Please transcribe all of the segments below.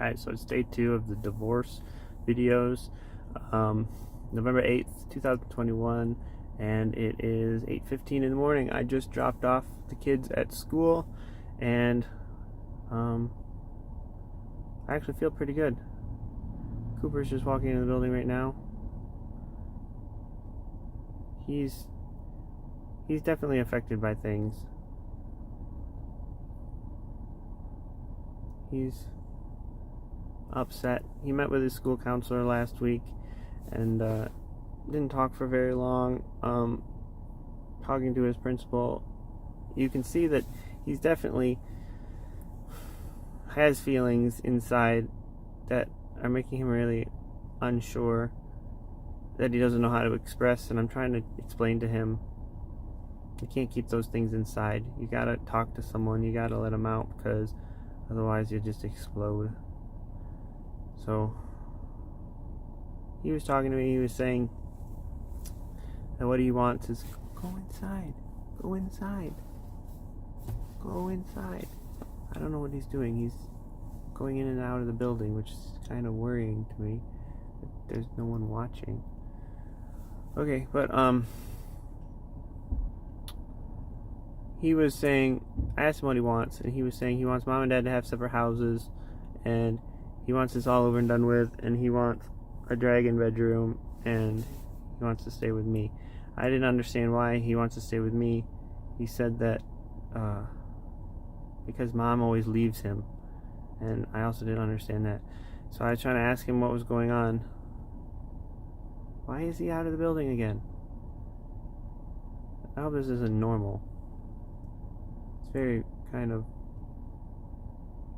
Alright, so it's day 2 of the divorce videos. November 8th, 2021, and it is 8:15 in the morning. I just dropped off the kids at school, and I actually feel pretty good. Cooper's just walking into the building right now. He's definitely affected by things. He's upset. He met with his school counselor last week and didn't talk for very long. Talking to his principal, you can see that he's definitely has feelings inside that are making him really unsure, that he doesn't know how to express, and I'm trying to explain to him you can't keep those things inside. You gotta talk to someone, you gotta let them out, because otherwise you'll just explode. So he was talking to me, he was saying that what he wants is go inside, go inside, go inside. I don't know what he's doing. He's going in and out of the building, which is kind of worrying to me. There's no one watching. Okay, but he was saying, I asked him what he wants, and he was saying he wants mom and dad to have separate houses, and he wants this all over and done with, and he wants a dragon bedroom, and he wants to stay with me. I didn't understand why he wants to stay with me. He said that because mom always leaves him, and I also didn't understand that. So I was trying to ask him what was going on. Why is he out of the building again? I hope this isn't normal. It's very kind of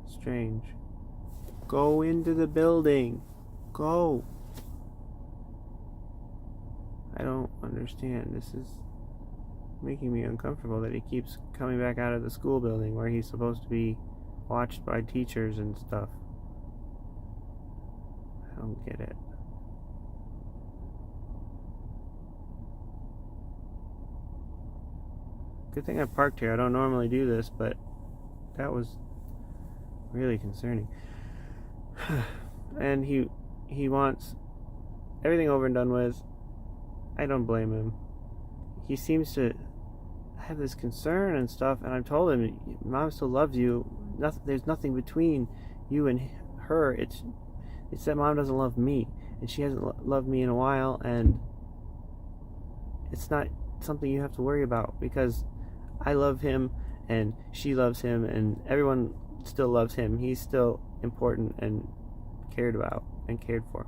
strange. Go into the building. Go. I don't understand. This is making me uncomfortable that he keeps coming back out of the school building where he's supposed to be watched by teachers and stuff. I don't get it. Good thing I parked here. I don't normally do this, but that was really concerning. And he wants everything over and done with. I don't blame him. He seems to have this concern and stuff, and I've told him, mom still loves you. There's nothing between you and her. It's that mom doesn't love me, and she hasn't loved me in a while, and it's not something you have to worry about, because I love him, and she loves him, and everyone still loves him. He's still important and cared about and cared for.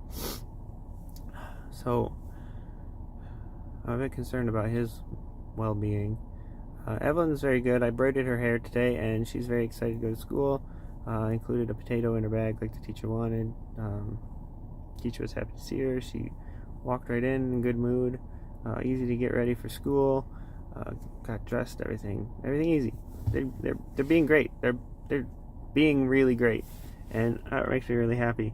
So I'm a bit concerned about his well-being. Evelyn's very good. I braided her hair today, and she's very excited to go to school. I included a potato in her bag like the teacher wanted. Teacher was happy to see her. She walked right in good mood. Easy to get ready for school. Got dressed, everything easy. They're being great. They're being really great, and that makes me really happy.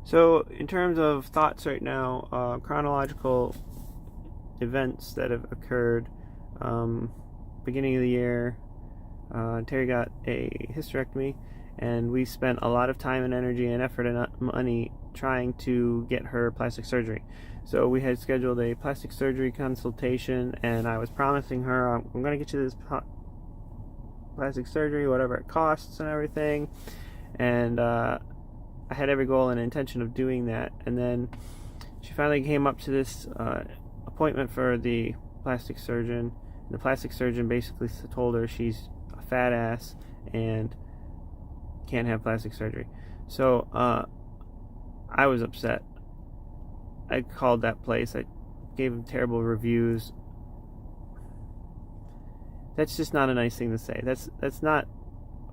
So in terms of thoughts right now, chronological events that have occurred, beginning of the year, Terry got a hysterectomy, and we spent a lot of time and energy and effort and money trying to get her plastic surgery. So we had scheduled a plastic surgery consultation, and I was promising her, I'm going to get you this plastic surgery, whatever it costs and everything. And I had every goal and intention of doing that. And then she finally came up to this appointment for the plastic surgeon. The plastic surgeon basically told her she's a fat ass and can't have plastic surgery. So I was upset. I called that place. I gave them terrible reviews. That's just not a nice thing to say. That's not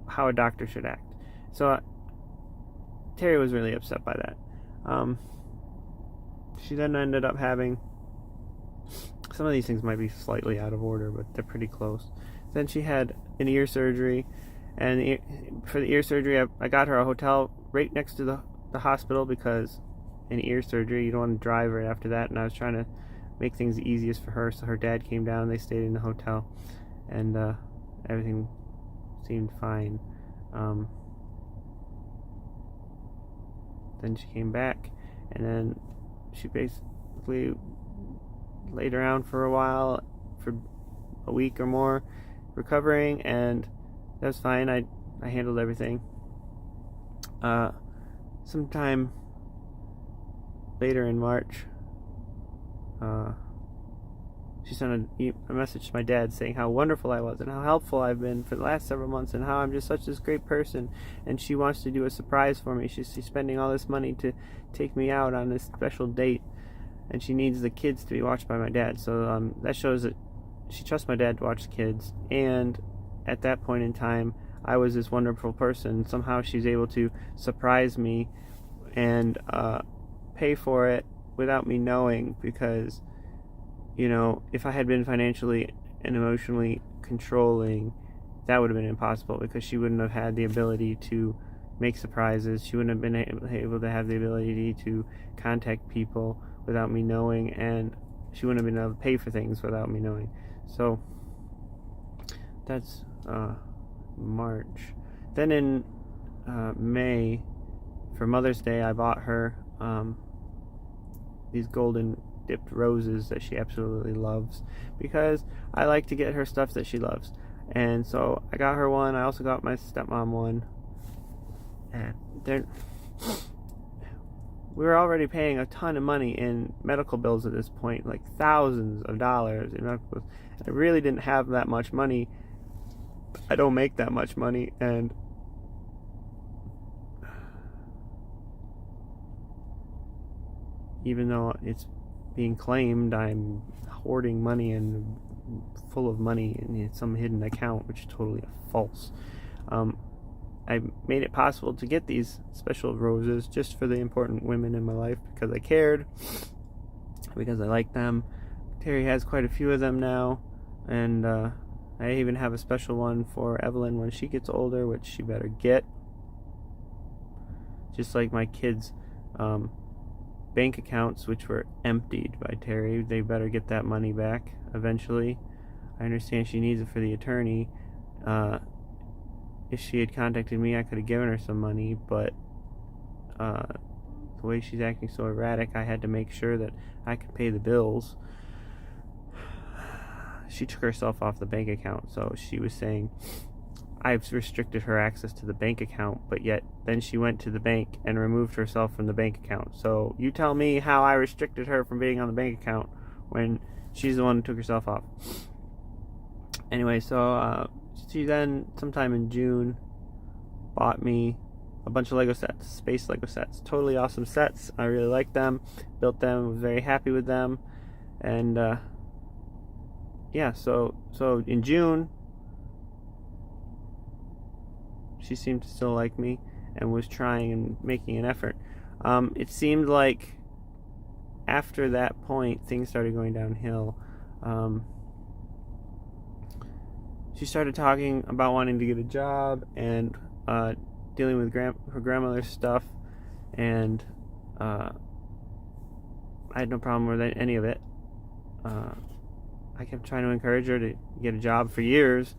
how a doctor should act. So Terry was really upset by that. She then ended up having, some of these things might be slightly out of order, but they're pretty close. Then she had an ear surgery, and for the ear surgery, I got her a hotel right next to the hospital, because in ear surgery you don't want to drive right after that, and I was trying to make things the easiest for her, so her dad came down and they stayed in the hotel, and everything seemed fine. then she came back, and then she basically laid around for a while, for a week or more, recovering, and that was fine. I handled everything. Sometime later in March, she sent a message to my dad saying how wonderful I was and how helpful I've been for the last several months and how I'm just such this great person, and she wants to do a surprise for me. She's spending all this money to take me out on this special date, and she needs the kids to be watched by my dad. So that shows that she trusts my dad to watch the kids, and at that point in time, I was this wonderful person. Somehow she's able to surprise me and pay for it without me knowing, because, you know, if I had been financially and emotionally controlling, that would have been impossible, because she wouldn't have had the ability to make surprises. She wouldn't have been able to have the ability to contact people without me knowing, and she wouldn't have been able to pay for things without me knowing. So that's March. Then in May, for Mother's Day, I bought her these golden dipped roses that she absolutely loves, because I like to get her stuff that she loves. And so I got her one. I also got my stepmom one. And we were already paying a ton of money in medical bills at this point, like thousands of dollars in medical bills. I really didn't have that much money. I don't make that much money, and even though it's being claimed I'm hoarding money and full of money in some hidden account, which is totally false, I made it possible to get these special roses just for the important women in my life, because I cared, because I like them. Terry has quite a few of them now, and I even have a special one for Evelyn when she gets older, which she better get. Just like my kids' bank accounts, which were emptied by Terry, they better get that money back eventually. I understand she needs it for the attorney. If she had contacted me, I could have given her some money, but the way she's acting so erratic, I had to make sure that I could pay the bills. She took herself off the bank account, so she was saying I've restricted her access to the bank account, but yet then she went to the bank and removed herself from the bank account. So you tell me how I restricted her from being on the bank account when she's the one who took herself off. Anyway, so she then, sometime in June, bought me a bunch of Lego sets, space Lego sets. Totally awesome sets. I really liked them, built them, was very happy with them, and yeah, so in June, she seemed to still like me and was trying and making an effort. It seemed like after that point, things started going downhill. She started talking about wanting to get a job and dealing with her grandmother's stuff, and I had no problem with any of it. I kept trying to encourage her to get a job for years.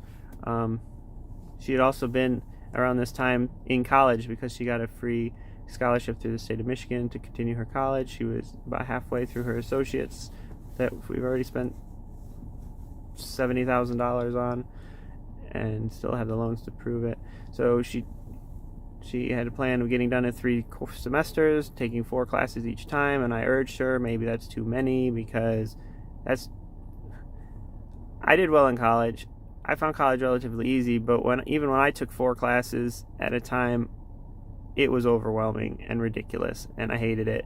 She had also been around this time in college, because she got a free scholarship through the state of Michigan to continue her college. She was about halfway through her associates that we've already spent $70,000 on, and still have the loans to prove it. So she had a plan of getting done in 3 semesters, taking 4 classes each time, and I urged her, maybe that's too many, because I did well in college. I found college relatively easy, but even when I took 4 classes at a time, it was overwhelming and ridiculous, and I hated it.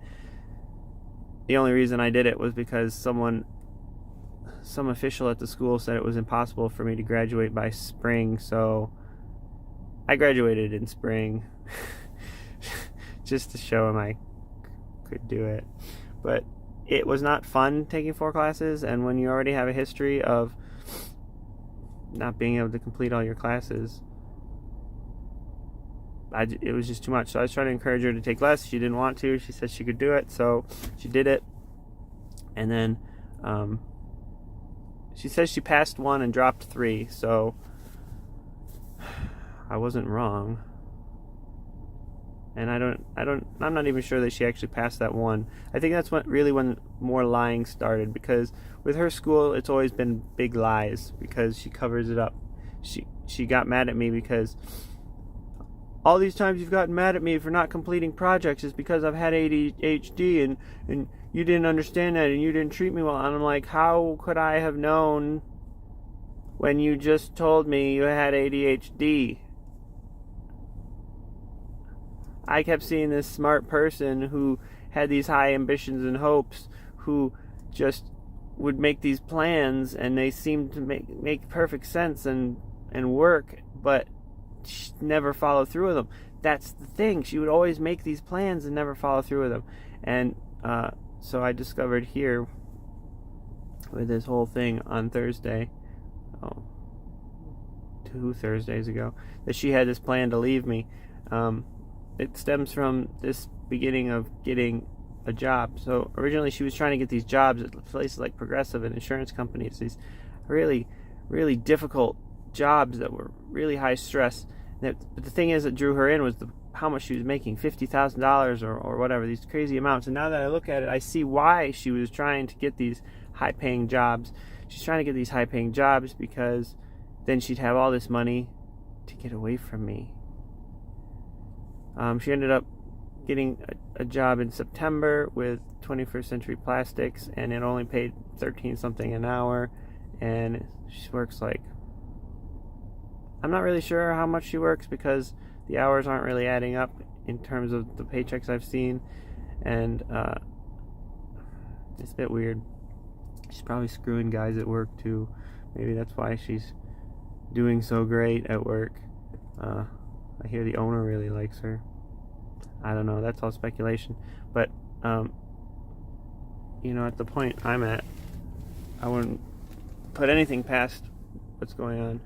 The only reason I did it was because some official at the school said it was impossible for me to graduate by spring, so I graduated in spring just to show him I could do it. But it was not fun taking 4 classes, and when you already have a history of not being able to complete all your classes, it was just too much. So I was trying to encourage her to take less. She didn't want to. She said she could do it, so she did it. And then she says she passed 1 and dropped 3, so I wasn't wrong. And I'm not even sure that she actually passed that one. I think that's when more lying started, because with her school, it's always been big lies because she covers it up. She got mad at me because all these times you've gotten mad at me for not completing projects is because I've had ADHD, and you didn't understand that, and you didn't treat me well. And I'm like, how could I have known when you just told me you had ADHD? I kept seeing this smart person who had these high ambitions and hopes, who just would make these plans, and they seemed to make perfect sense and work, but she never followed through with them. That's the thing. She would always make these plans and never follow through with them. And so I discovered here with this whole thing on Thursday, 2 Thursdays ago, that she had this plan to leave me. It stems from this beginning of getting a job. So originally she was trying to get these jobs at places like Progressive and insurance companies, these really, really difficult jobs that were really high stress. But the thing is that drew her in was how much she was making, $50,000 or whatever, these crazy amounts. And now that I look at it, I see why she was trying to get these high-paying jobs. She's trying to get these high-paying jobs because then she'd have all this money to get away from me. She ended up getting a job in September with 21st Century Plastics, and it only paid 13 something an hour, and she works like, I'm not really sure how much she works because the hours aren't really adding up in terms of the paychecks I've seen, and it's a bit weird. She's probably screwing guys at work too. Maybe that's why she's doing so great at work. I hear the owner really likes her. I don't know, that's all speculation. But at the point I'm at, I wouldn't put anything past what's going on.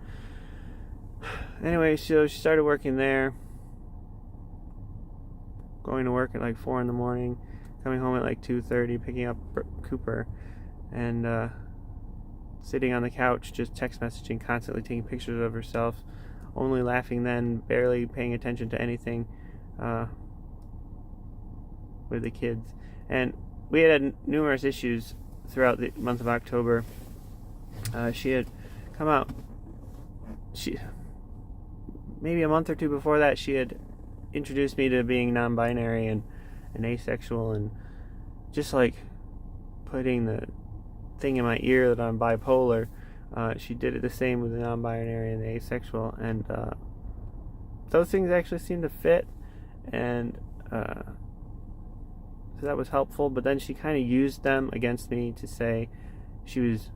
Anyway, so she started working there, going to work at like 4 in the morning, coming home at like 2:30, picking up Cooper, and sitting on the couch just text messaging, constantly taking pictures of herself, only laughing then, barely paying attention to anything with the kids. And we had numerous issues throughout the month of October. She had come out, maybe a month or two before that, she had introduced me to being non-binary and asexual, and just like putting the thing in my ear that I'm bipolar. She did it the same with the non-binary and the asexual, and those things actually seemed to fit, and so that was helpful. But then she kind of used them against me to say she was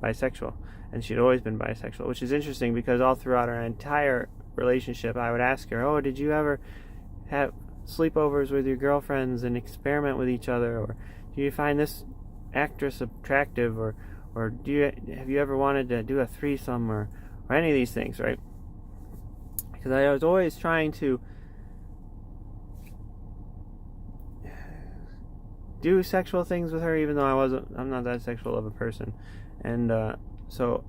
bisexual, and she'd always been bisexual, which is interesting because all throughout our entire relationship I would ask her, did you ever have sleepovers with your girlfriends and experiment with each other, or do you find this actress attractive, or have you ever wanted to do a threesome, or any of these things, right? Because I was always trying to do sexual things with her, even though I'm not that sexual of a person. And so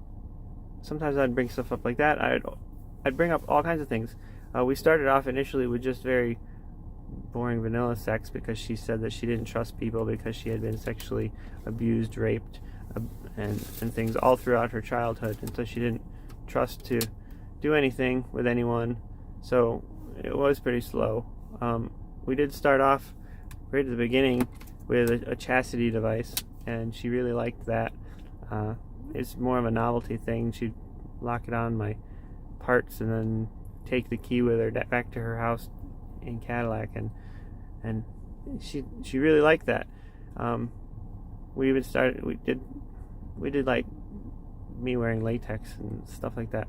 sometimes I'd bring stuff up like that. I'd bring up all kinds of things. We started off initially with just very boring vanilla sex, because she said that she didn't trust people because she had been sexually abused, raped, and things all throughout her childhood, and so she didn't trust to do anything with anyone. So it was pretty slow. We did start off right at the beginning with a chastity device, and she really liked that. It's more of a novelty thing. She'd lock it on my parts and then take the key with her back to her house in Cadillac, and she really liked that. We even started. We did like me wearing latex and stuff like that.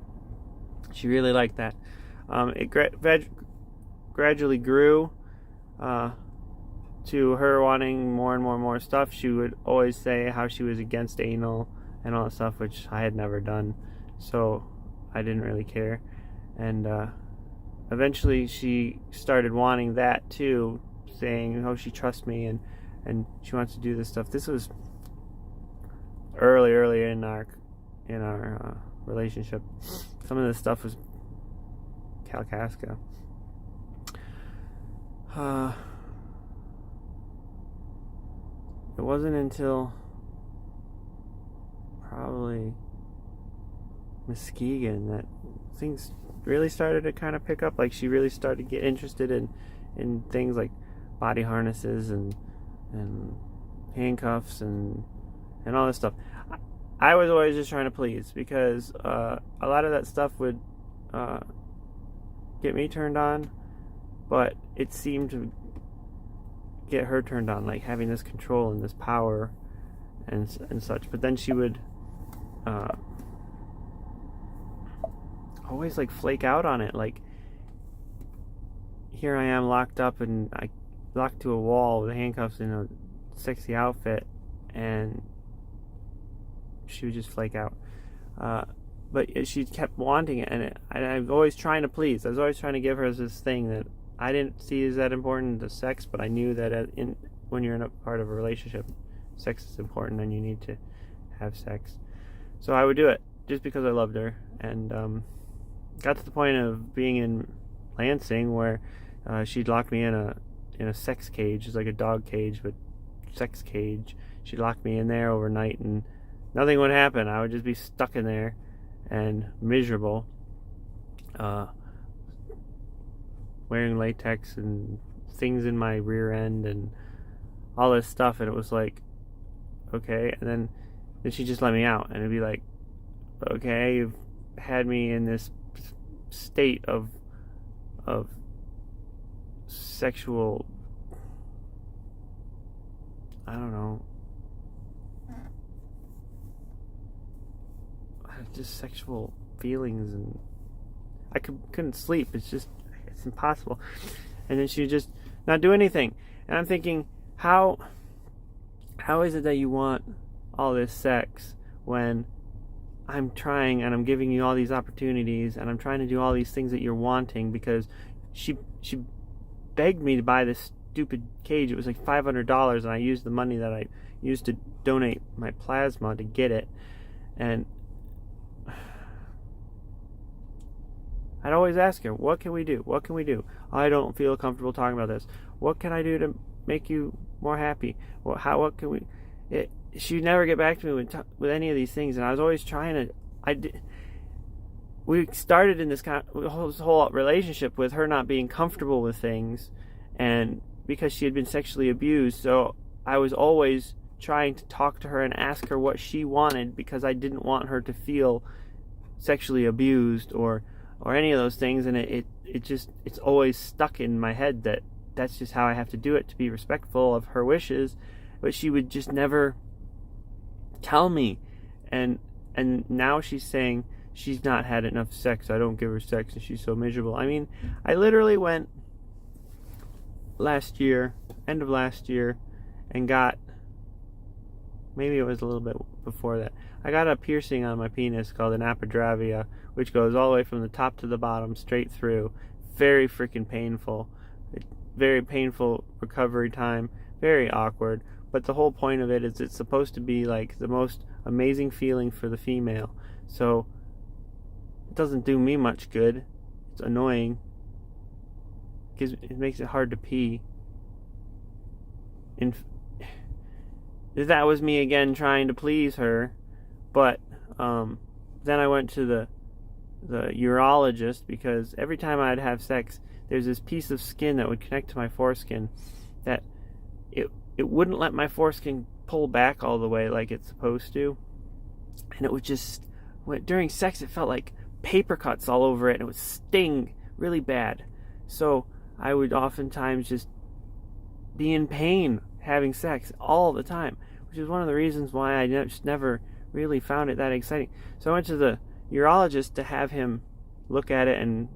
She really liked that. It gradually grew to her wanting more and more stuff. She would always say how she was against anal and all that stuff, which I had never done, so I didn't really care. And eventually she started wanting that too, saying, she trusts me and she wants to do this stuff. This was early in our relationship. Some of this stuff was Kalkaska. It wasn't until probably Muskegon that things really started to kind of pick up. Like, she really started to get interested in things like body harnesses and handcuffs and all this stuff. I was always just trying to please, because a lot of that stuff would get me turned on, but it seemed to get her turned on, like having this control and this power and such. But then she would always like flake out on it. Like, here I am locked up and I locked to a wall with handcuffs in a sexy outfit, and she would just flake out. But she kept wanting it, and I was always trying to please. I was always trying to give her this thing that I didn't see as that important to sex, but I knew that when you're in a part of a relationship, sex is important and you need to have sex. So I would do it just because I loved her, and got to the point of being in Lansing where she'd lock me in a sex cage. It's like a dog cage, but sex cage. She'd lock me in there overnight, and nothing would happen. I would just be stuck in there and miserable, wearing latex and things in my rear end and all this stuff. And it was like, okay. And then she'd just let me out, and it'd be like, okay, you've had me in this state of sexual, I don't know, just sexual feelings, and I couldn't sleep. It's impossible. And then she would just not do anything, and I'm thinking, how is it that you want all this sex when I'm trying and I'm giving you all these opportunities and I'm trying to do all these things that you're wanting? Because she begged me to buy this stupid cage. It was like $500, and I used the money that I used to donate my plasma to get it. And I'd always ask her, what can we do? What can we do? I don't feel comfortable talking about this. What can I do to make you more happy? What can we... She'd never get back to me with any of these things, and I was always trying to... We started in this whole relationship with her not being comfortable with things, and because she had been sexually abused, so I was always trying to talk to her and ask her what she wanted, because I didn't want her to feel sexually abused or any of those things. And it's always stuck in my head that that's just how I have to do it to be respectful of her wishes. But she would just never tell me, and now she's saying she's not had enough sex, I don't give her sex, and she's so miserable. I mean, I literally went end of last year, and got, maybe it was a little bit before that, I got a piercing on my penis called an apodravia, which goes all the way from the top to the bottom, straight through. Very freaking painful. Very painful recovery time. Very awkward. But the whole point of it is it's supposed to be like the most amazing feeling for the female. So it doesn't do me much good. It's annoying. It makes it hard to pee. And that was me again trying to please her. But then I went to the urologist, because every time I'd have sex, there's this piece of skin that would connect to my foreskin that it wouldn't let my foreskin pull back all the way like it's supposed to. And it would just, during sex, it felt like paper cuts all over it, and it would sting really bad. So I would oftentimes just be in pain having sex all the time, which is one of the reasons why I just never really found it that exciting. So I went to the urologist to have him look at it and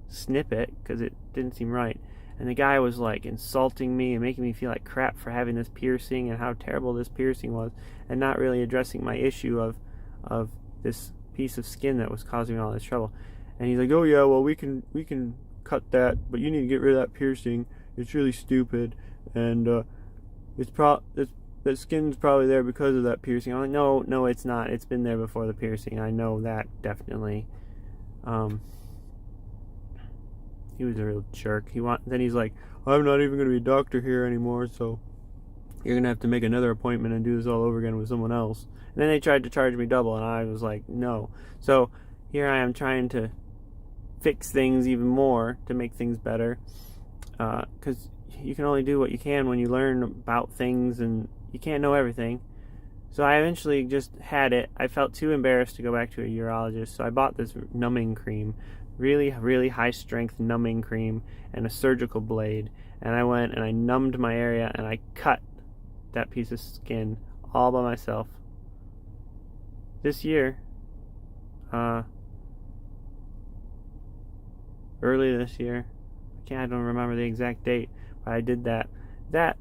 snip it, because it didn't seem right. And the guy was like insulting me and making me feel like crap for having this piercing and how terrible this piercing was, and not really addressing my issue of this piece of skin that was causing me all this trouble. And he's like, oh yeah, well we can cut that, but you need to get rid of that piercing. It's really stupid, and the skin's probably there because of that piercing. I'm like, no, it's not. It's been there before the piercing. I know that, definitely. he was a real jerk. Then he's like, I'm not even going to be a doctor here anymore, so you're going to have to make another appointment and do this all over again with someone else. And then they tried to charge me double, and I was like, no. So here I am trying to fix things even more to make things better, because you can only do what you can when you learn about things, and you can't know everything. So I eventually just had it. I felt too embarrassed to go back to a urologist, so I bought this numbing cream, really, really high strength numbing cream, and a surgical blade. And I went and I numbed my area, and I cut that piece of skin all by myself. This year, early this year, I don't remember the exact date, but I did that. That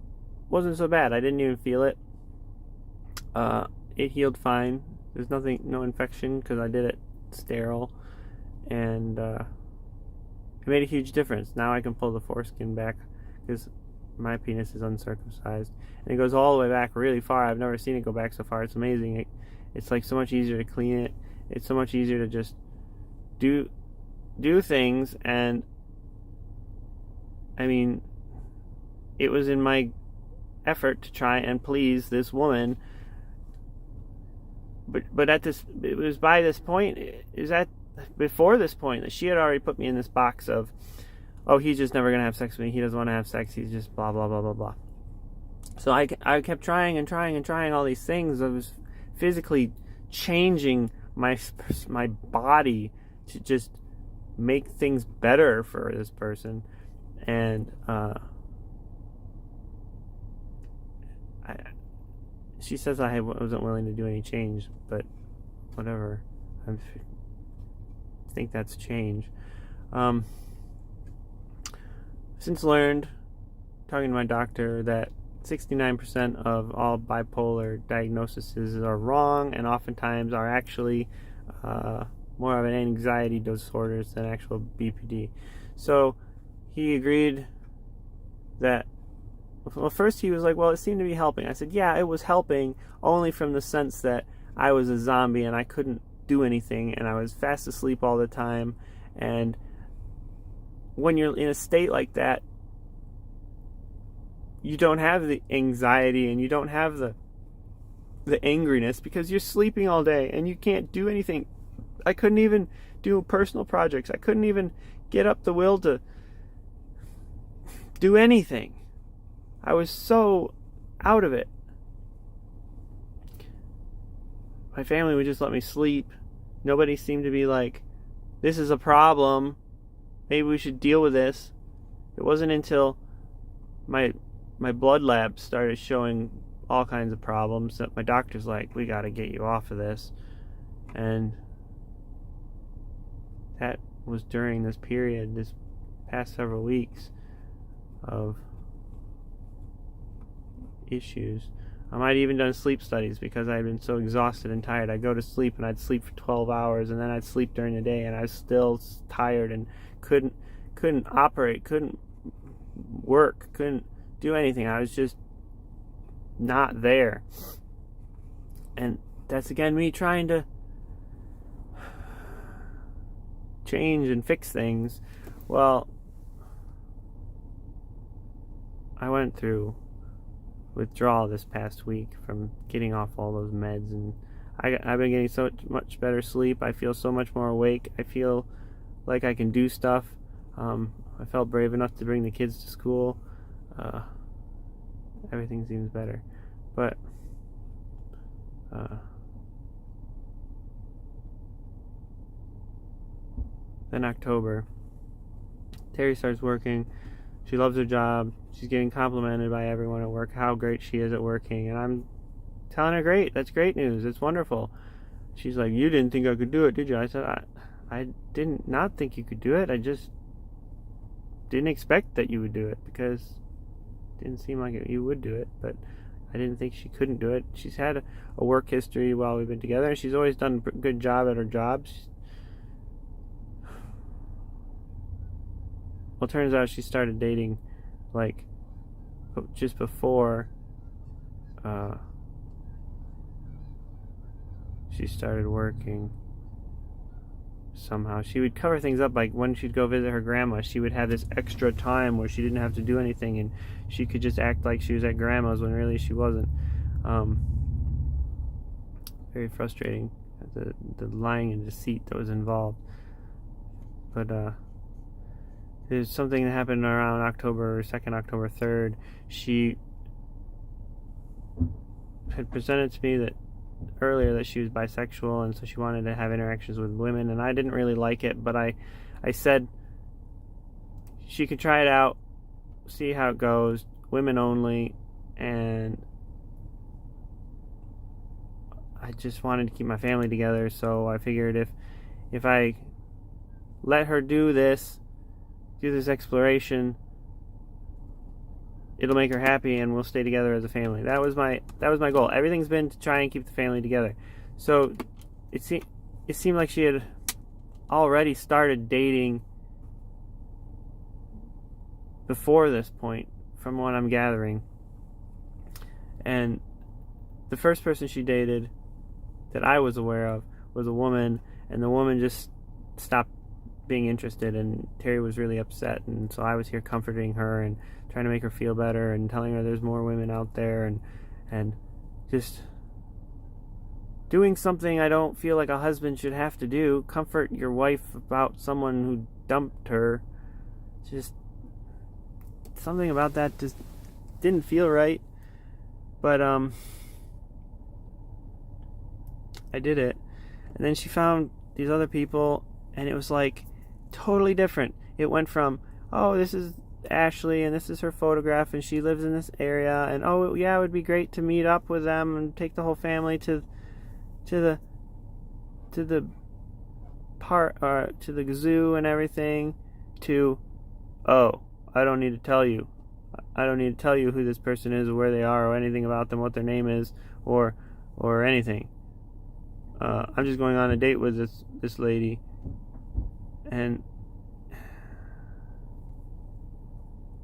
wasn't so bad. I didn't even feel it. It healed fine. There's no infection because I did it sterile, and it made a huge difference. Now I can pull the foreskin back because my penis is uncircumcised, and it goes all the way back really far. I've never seen it go back so far. It's amazing. It's like so much easier to clean it. It's so much easier to just do things, and I mean, it was in my effort to try and please this woman. But it was by this point, before this point, that she had already put me in this box of, oh, he's just never gonna have sex with me. He doesn't want to have sex. He's just blah blah blah blah blah. So I kept trying and trying and trying all these things. I was physically changing my body to just make things better for this person, and she says I wasn't willing to do any change, but whatever. I think that's change. Since learned, talking to my doctor, that 69% of all bipolar diagnoses are wrong, and oftentimes are actually more of an anxiety disorders than actual BPD. So he agreed that, well, first he was like, well, it seemed to be helping. I said, yeah, it was helping, only from the sense that I was a zombie and I couldn't do anything, and I was fast asleep all the time. And when you're in a state like that, you don't have the anxiety and you don't have the angriness because you're sleeping all day and you can't do anything. I couldn't even do personal projects. I couldn't even get up the will to do anything. I was so out of it. My family would just let me sleep. Nobody seemed to be like, this is a problem. Maybe we should deal with this. It wasn't until my blood labs started showing all kinds of problems that my doctor's like, we got to get you off of this. And that was during this period, this past several weeks of issues. I might have even done sleep studies because I had been so exhausted and tired. I'd go to sleep and I'd sleep for 12 hours, and then I'd sleep during the day, and I was still tired and couldn't operate, couldn't work, couldn't do anything. I was just not there. And that's again me trying to change and fix things. Well, I went through withdrawal this past week from getting off all those meds, and I've been getting so much better sleep. I feel so much more awake. I feel like I can do stuff. I felt brave enough to bring the kids to school. Everything seems better. But then October, Terry starts working. She loves her job. She's getting complimented by everyone at work how great she is at working, and I'm telling her, great, that's great news, it's wonderful. She's like, you didn't think I could do it, did you? I said, I didn't not think you could do it. I just didn't expect that you would do it because it didn't seem like you would do it, but I didn't think she couldn't do it. She's had a work history while we've been together, and she's always done a good job at her job. Well, it turns out she started dating like just before she started working. somehow. She would cover things up, like when she'd go visit her grandma, she would have this extra time where she didn't have to do anything and she could just act like she was at grandma's when really she wasn't. Very frustrating, the lying and deceit that was involved. But there's something that happened around October 2nd, October 3rd. She had presented to me that earlier that she was bisexual, and so she wanted to have interactions with women, and I didn't really like it, but I said she could try it out, see how it goes, women only, and I just wanted to keep my family together, so I figured if I let her do this exploration, it'll make her happy and we'll stay together as a family. That was my goal. Everything's been to try and keep the family together. So it seemed like she had already started dating before this point, from what I'm gathering. And the first person she dated that I was aware of was a woman, and the woman just stopped being interested, and Terry was really upset, and so I was here comforting her and trying to make her feel better and telling her there's more women out there, and just doing something I don't feel like a husband should have to do. Comfort your wife about someone who dumped her. Just something about that just didn't feel right. But I did it. And then she found these other people, and it was like totally different. It went from, oh, this is Ashley and this is her photograph and she lives in this area, and oh yeah, it would be great to meet up with them and take the whole family to the zoo and everything, to, oh, I don't need to tell you who this person is or where they are or anything about them, what their name is or anything. I'm just going on a date with this lady, and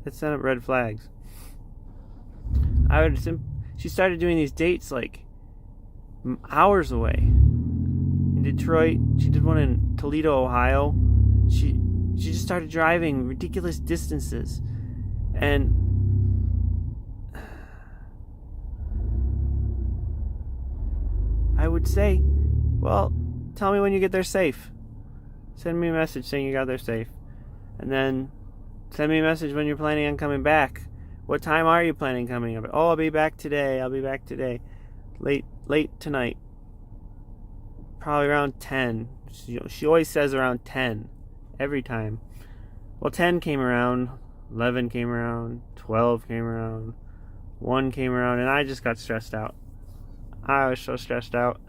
it sent up red flags. She started doing these dates like hours away. In Detroit, she did one in Toledo, Ohio. She just started driving ridiculous distances, and I would say, well, tell me when you get there safe. Send me a message saying you got there safe. And then send me a message when you're planning on coming back. What time are you planning on coming up? Oh, I'll be back today. Late tonight. Probably around 10. She always says around 10. Every time. Well, 10 came around. 11 came around. 12 came around. 1 came around. And I just got stressed out. I was so stressed out.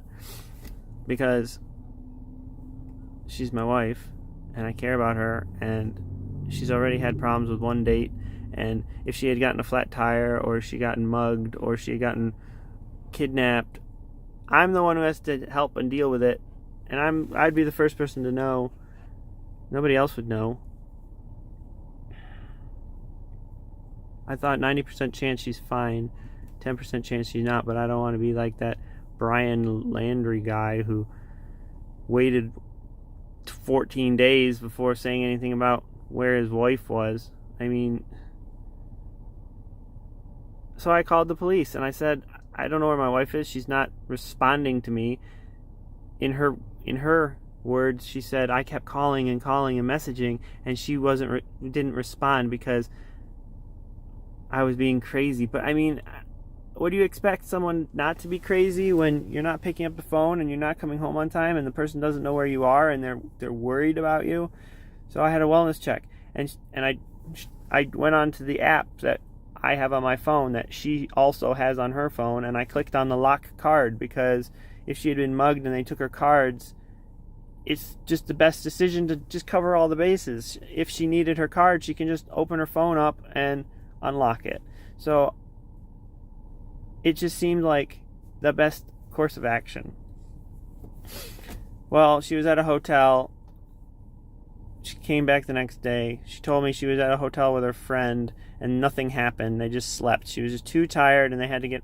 Because she's my wife. And I care about her. And she's already had problems with one date. And if she had gotten a flat tire, or she gotten mugged, or she had gotten kidnapped, I'm the one who has to help and deal with it. And I'd be the first person to know. Nobody else would know. I thought 90% chance she's fine, 10% chance she's not, but I don't want to be like that Brian Landry guy who waited 14 days before saying anything about where his wife was. I mean, so I called the police and I said, I don't know where my wife is. She's not responding to me. In her words, she said I kept calling and messaging, and she didn't respond because I was being crazy. But I mean, what do you expect someone not to be crazy when you're not picking up the phone and you're not coming home on time and the person doesn't know where you are and they're worried about you? So I had a wellness check, and I went on to the app that I have on my phone that she also has on her phone, and I clicked on the lock card because if she had been mugged and they took her cards, it's just the best decision to just cover all the bases. If she needed her card, she can just open her phone up and unlock it. So it just seemed like the best course of action. Well, she was at a hotel. She came back the next day. She told me she was at a hotel with her friend and nothing happened. They just slept. She was just too tired, and they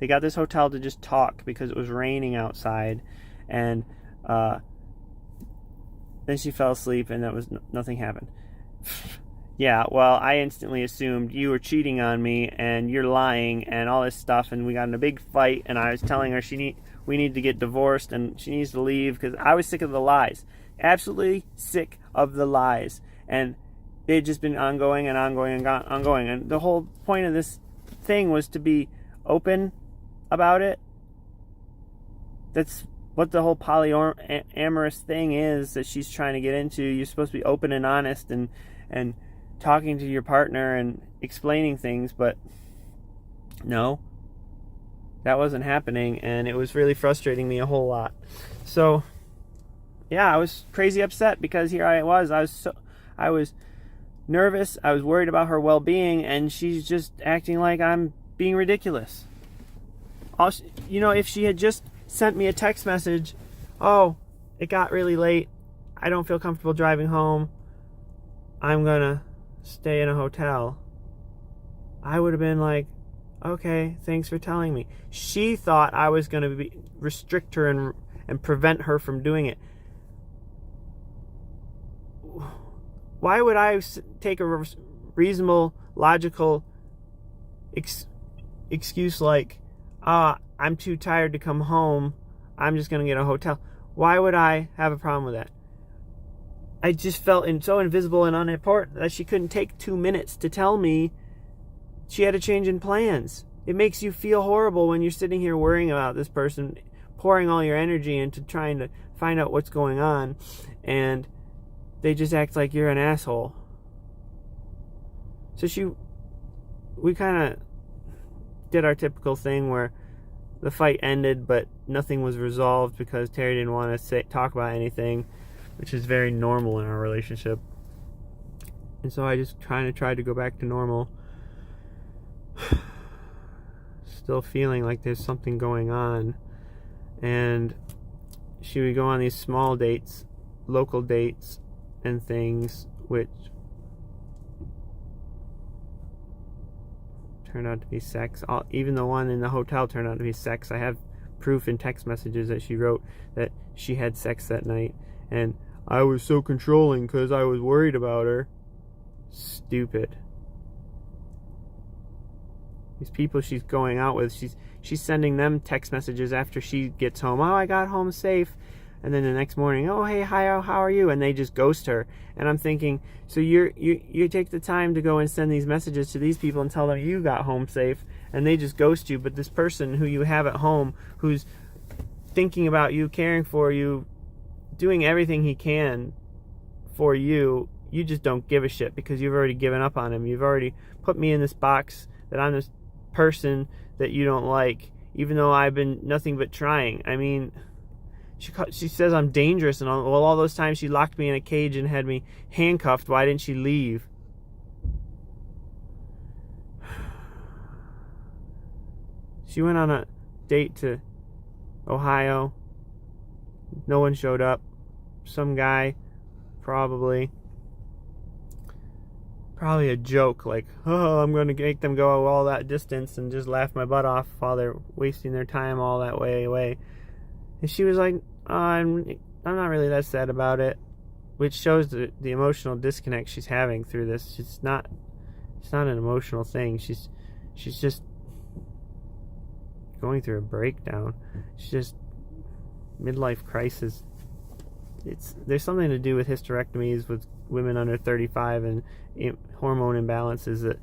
got this hotel to just talk because it was raining outside, and then she fell asleep, and that was nothing happened. Yeah, well, I instantly assumed you were cheating on me and you're lying and all this stuff, and we got in a big fight, and I was telling her we need to get divorced and she needs to leave because I was sick of the lies. Absolutely sick of the lies. And they had just been ongoing and ongoing and ongoing. And the whole point of this thing was to be open about it. That's what the whole polyamorous thing is that she's trying to get into. You're supposed to be open and honest and talking to your partner and explaining things, but no, that wasn't happening, and it was really frustrating me a whole lot. So yeah, I was crazy upset because here I was nervous, I was worried about her well-being, and she's just acting like I'm being ridiculous. Also, if she had just sent me a text message, oh, it got really late, I don't feel comfortable driving home, I'm gonna stay in a hotel, I would have been like, okay, thanks for telling me. She thought I was going to restrict her and prevent her from doing it. Why would I take a reasonable, logical excuse like, I'm too tired to come home, I'm just going to get a hotel? Why would I have a problem with that? I just felt so invisible and unimportant that she couldn't take 2 minutes to tell me she had a change in plans. It makes you feel horrible when you're sitting here worrying about this person, pouring all your energy into trying to find out what's going on, and they just act like you're an asshole. So we kind of did our typical thing where the fight ended, but nothing was resolved because Terry didn't want to talk about anything, which is very normal in our relationship. And so I just tried to go back to normal. Still feeling like there's something going on. And she would go on these small dates, local dates and things, which turned out to be sex. Even the one in the hotel turned out to be sex. I have proof in text messages that she wrote that she had sex that night. And I was so controlling because I was worried about her. Stupid. These people she's going out with, she's sending them text messages after she gets home. Oh, I got home safe. And then the next morning, oh, hey, hi, how are you? And they just ghost her. And I'm thinking, so you take the time to go and send these messages to these people and tell them you got home safe, and they just ghost you. But this person who you have at home, who's thinking about you, caring for you, doing everything he can for you, you just don't give a shit because you've already given up on him. You've already put me in this box that I'm this person that you don't like, even though I've been nothing but trying. I mean, she says I'm dangerous, and all those times she locked me in a cage and had me handcuffed, why didn't she leave? She went on a date to Ohio. No one showed up. Some guy, probably a joke, like, oh, I'm going to make them go all that distance and just laugh my butt off while they're wasting their time all that way away. And she was like, oh, I'm not really that sad about it, which shows the emotional disconnect she's having through this. It's not an emotional thing. She's just going through a breakdown. She's just midlife crisis. There's something to do with hysterectomies with women under 35 and hormone imbalances that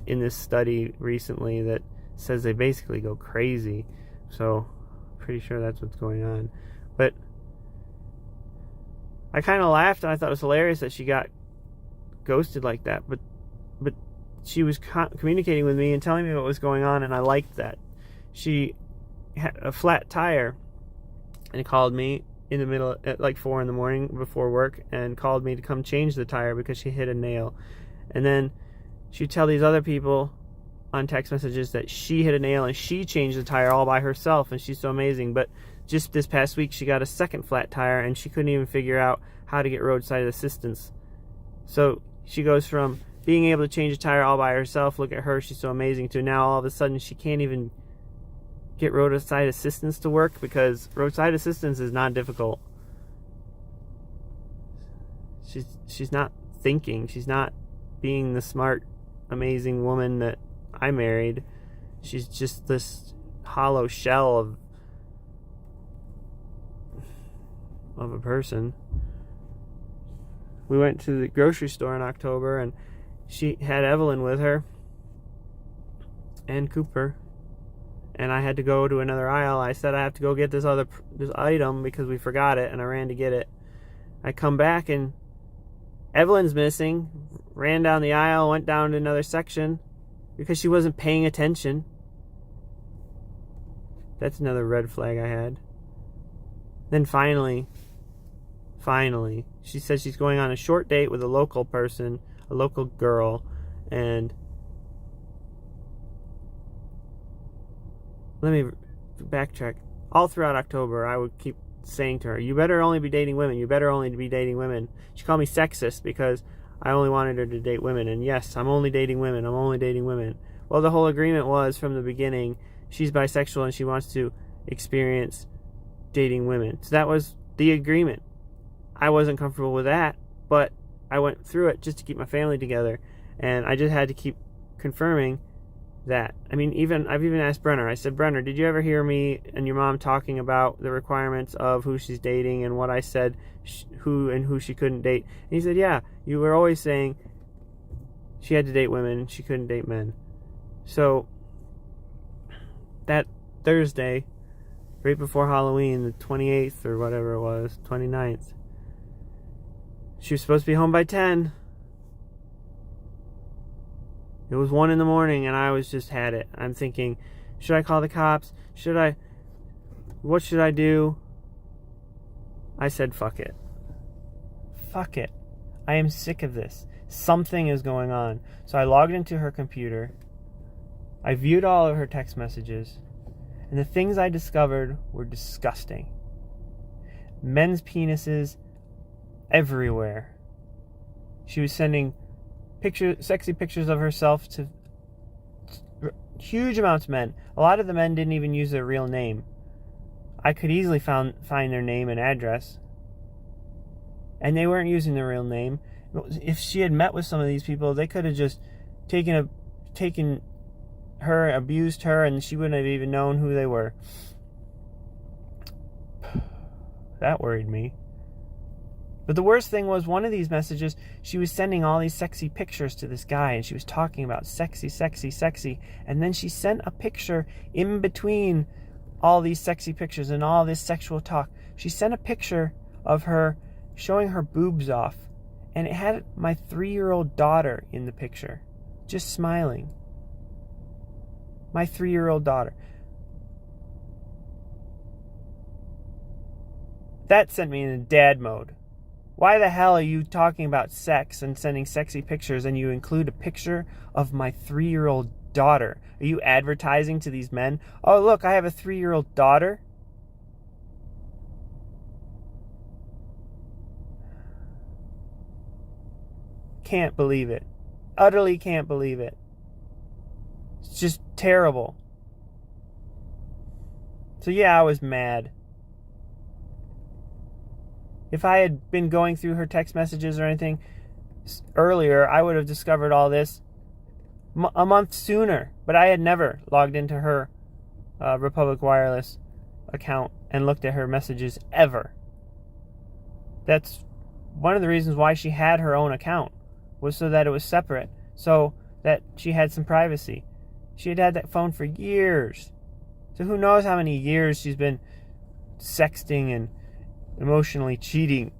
in this study recently that says they basically go crazy. So pretty sure that's what's going on. But I kind of laughed and I thought it was hilarious that she got ghosted like that, but she was communicating with me and telling me what was going on, and I liked that. She had a flat tire and called me in the middle at like 4 a.m. before work and called me to come change the tire because she hit a nail. And then she'd tell these other people on text messages that she hit a nail and she changed the tire all by herself and she's so amazing. But just this past week she got a second flat tire and she couldn't even figure out how to get roadside assistance. So she goes from being able to change a tire all by herself, look at her, she's so amazing, to now all of a sudden she can't even get roadside assistance to work because roadside assistance is not difficult. she's not thinking. She's not being the smart, amazing woman that I married. She's just this hollow shell of a person. We went to the grocery store in October, and she had Evelyn with her and Cooper, and I had to go to another aisle. I said I have to go get this item because we forgot it, and I ran to get it. I come back and Evelyn's missing. Ran down the aisle, went down to another section because she wasn't paying attention. That's another red flag I had. Then finally, she said she's going on a short date with a local person, a local girl, and let me backtrack. All throughout October, I would keep saying to her, you better only be dating women. You better only be dating women. She called me sexist because I only wanted her to date women. And yes, I'm only dating women. I'm only dating women. Well, the whole agreement was from the beginning, she's bisexual and she wants to experience dating women. So that was the agreement. I wasn't comfortable with that, but I went through it just to keep my family together. And I just had to keep confirming that. I mean, I've even asked Brenner. I said, Brenner, did you ever hear me and your mom talking about the requirements of who she's dating and what I said, who she couldn't date? And he said, yeah, you were always saying she had to date women and she couldn't date men. So that Thursday, right before Halloween, the 28th or whatever it was, 29th, she was supposed to be home by 10. It was 1 a.m. and I was just had it. I'm thinking, should I call the cops? What should I do? I said, fuck it. Fuck it. I am sick of this. Something is going on. So I logged into her computer. I viewed all of her text messages. And the things I discovered were disgusting. Men's penises everywhere. She was sending sexy pictures of herself to huge amounts of men. A lot of the men didn't even use their real name. I could easily find their name and address. And they weren't using their real name. If she had met with some of these people, they could have just taken her, abused her, and she wouldn't have even known who they were. That worried me. But the worst thing was, one of these messages, she was sending all these sexy pictures to this guy, and she was talking about sexy, sexy, sexy, and then she sent a picture in between all these sexy pictures and all this sexual talk. She sent a picture of her showing her boobs off, and it had my 3-year-old daughter in the picture, just smiling. My 3-year-old daughter. That sent me into dad mode. Why the hell are you talking about sex and sending sexy pictures and you include a picture of my 3-year-old daughter? Are you advertising to these men? Oh, look, I have a 3-year-old daughter. Can't believe it. Utterly can't believe it. It's just terrible. So yeah, I was mad. If I had been going through her text messages or anything earlier, I would have discovered all this a month sooner. But I had never logged into her Republic Wireless account and looked at her messages ever. That's one of the reasons why she had her own account, was so that it was separate, so that she had some privacy. She had had that phone for years. So who knows how many years she's been sexting and emotionally cheating.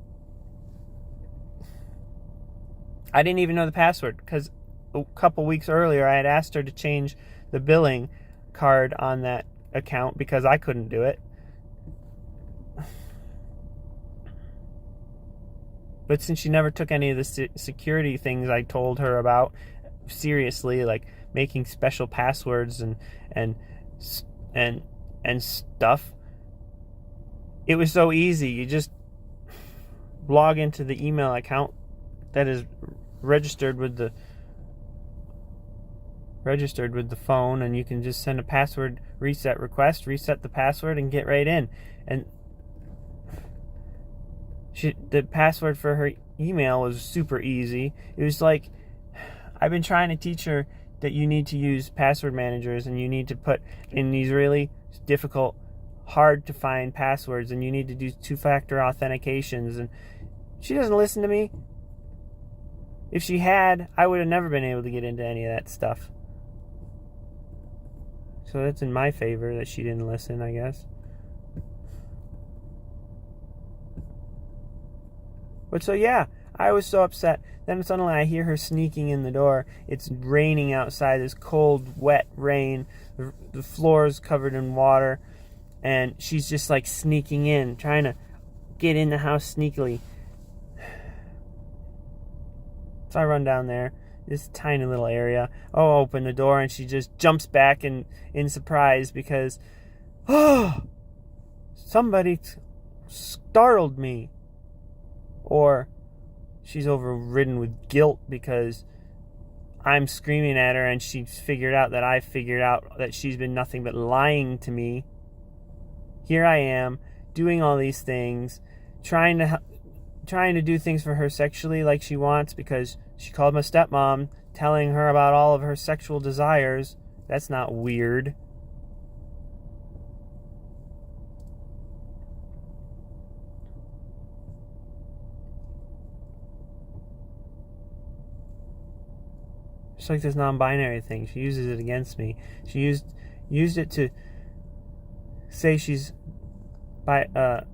I didn't even know the password because a couple weeks earlier I had asked her to change the billing card on that account because I couldn't do it. But since she never took any of the security things I told her about seriously, like making special passwords and stuff, it was so easy. You just log into the email account that is registered with the phone, and you can just send a password reset request, reset the password, and get right in. And the password for her email was super easy. It was like, I've been trying to teach her that you need to use password managers and you need to put in these really difficult, hard to find passwords, and you need to do 2-factor authentications, and she doesn't listen to me. If she had, I would have never been able to get into any of that stuff. So that's in my favor that she didn't listen, I guess. But so yeah, I was so upset. Then suddenly I hear her sneaking in the door. It's raining outside, this cold, wet rain. The floor is covered in water. And she's just like sneaking in, trying to get in the house sneakily. So I run down there, this tiny little area. Oh, open the door, and she just jumps back in surprise because, somebody startled me. Or she's overridden with guilt because I'm screaming at her and she's figured out that I figured out that she's been nothing but lying to me. Here I am doing all these things, trying to do things for her sexually like she wants because she called my stepmom, telling her about all of her sexual desires. That's not weird. It's like this non-binary thing. She uses it against me. She used it to say she's bisexual,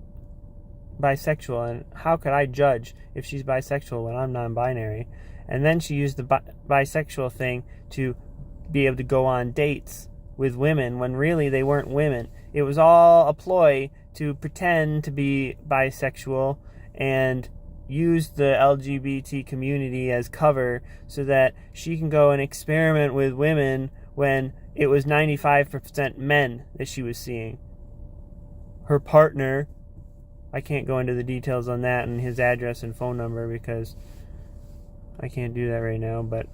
and how could I judge if she's bisexual when I'm non-binary? And then she used the bisexual thing to be able to go on dates with women when really they weren't women. It was all a ploy to pretend to be bisexual and use the LGBT community as cover so that she can go and experiment with women when it was 95% men that she was seeing. Her partner, I can't go into the details on that and his address and phone number because I can't do that right now, but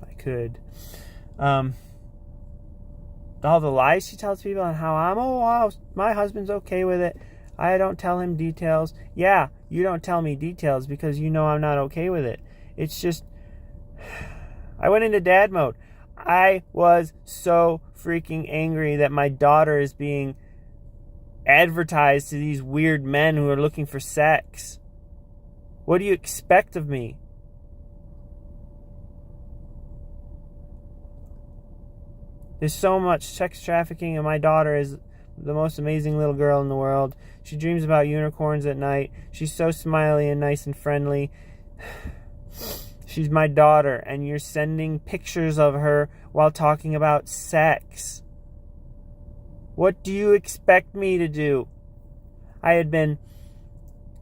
I could. All the lies she tells people on how my husband's okay with it. I don't tell him details. Yeah, you don't tell me details because you know I'm not okay with it. It's just, I went into dad mode. I was so freaking angry that my daughter is being advertised to these weird men who are looking for sex. What do you expect of me? There's so much sex trafficking, and my daughter is the most amazing little girl in the world. She dreams about unicorns at night. She's so smiley and nice and friendly. She's my daughter, and you're sending pictures of her while talking about sex. What do you expect me to do? I had been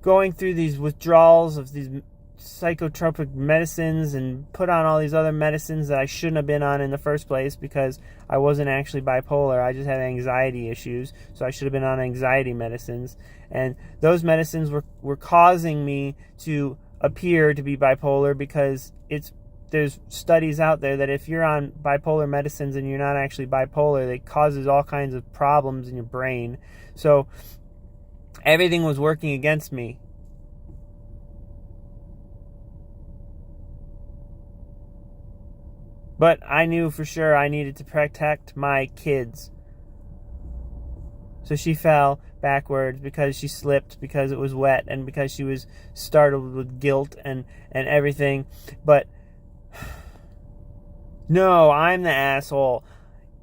going through these withdrawals of these psychotropic medicines and put on all these other medicines that I shouldn't have been on in the first place because I wasn't actually bipolar. I just had anxiety issues, so I should have been on anxiety medicines. And those medicines were causing me to appear to be bipolar because there's studies out there that if you're on bipolar medicines and you're not actually bipolar, it causes all kinds of problems in your brain. So everything was working against me. But I knew for sure I needed to protect my kids. So she fell backwards because she slipped, because it was wet, and because she was startled with guilt and everything. But no, I'm the asshole.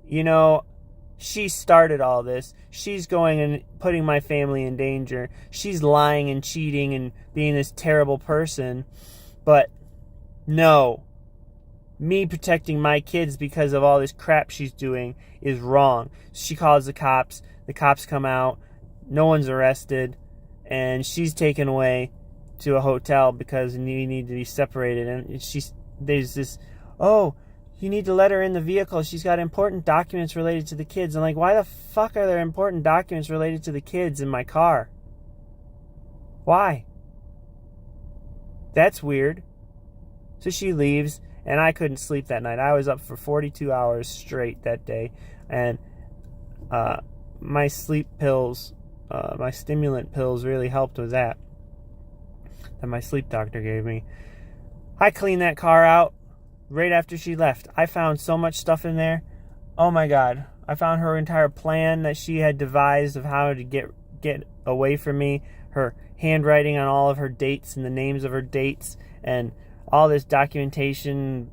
You know, she started all this. She's going and putting my family in danger. She's lying and cheating and being this terrible person. But no. Me protecting my kids because of all this crap she's doing is wrong. She calls the cops come out, no one's arrested, and she's taken away to a hotel because you need to be separated. And there's this, oh, you need to let her in the vehicle. She's got important documents related to the kids. I'm like, why the fuck are there important documents related to the kids in my car? Why? That's weird. So she leaves. And I couldn't sleep that night. I was up for 42 hours straight that day. And my sleep pills my stimulant pills really helped with that my sleep doctor gave me. I cleaned that car out right after she left. I found so much stuff in there. Oh my God. I found her entire plan that she had devised of how to get away from me. Her handwriting on all of her dates and the names of her dates and all this documentation,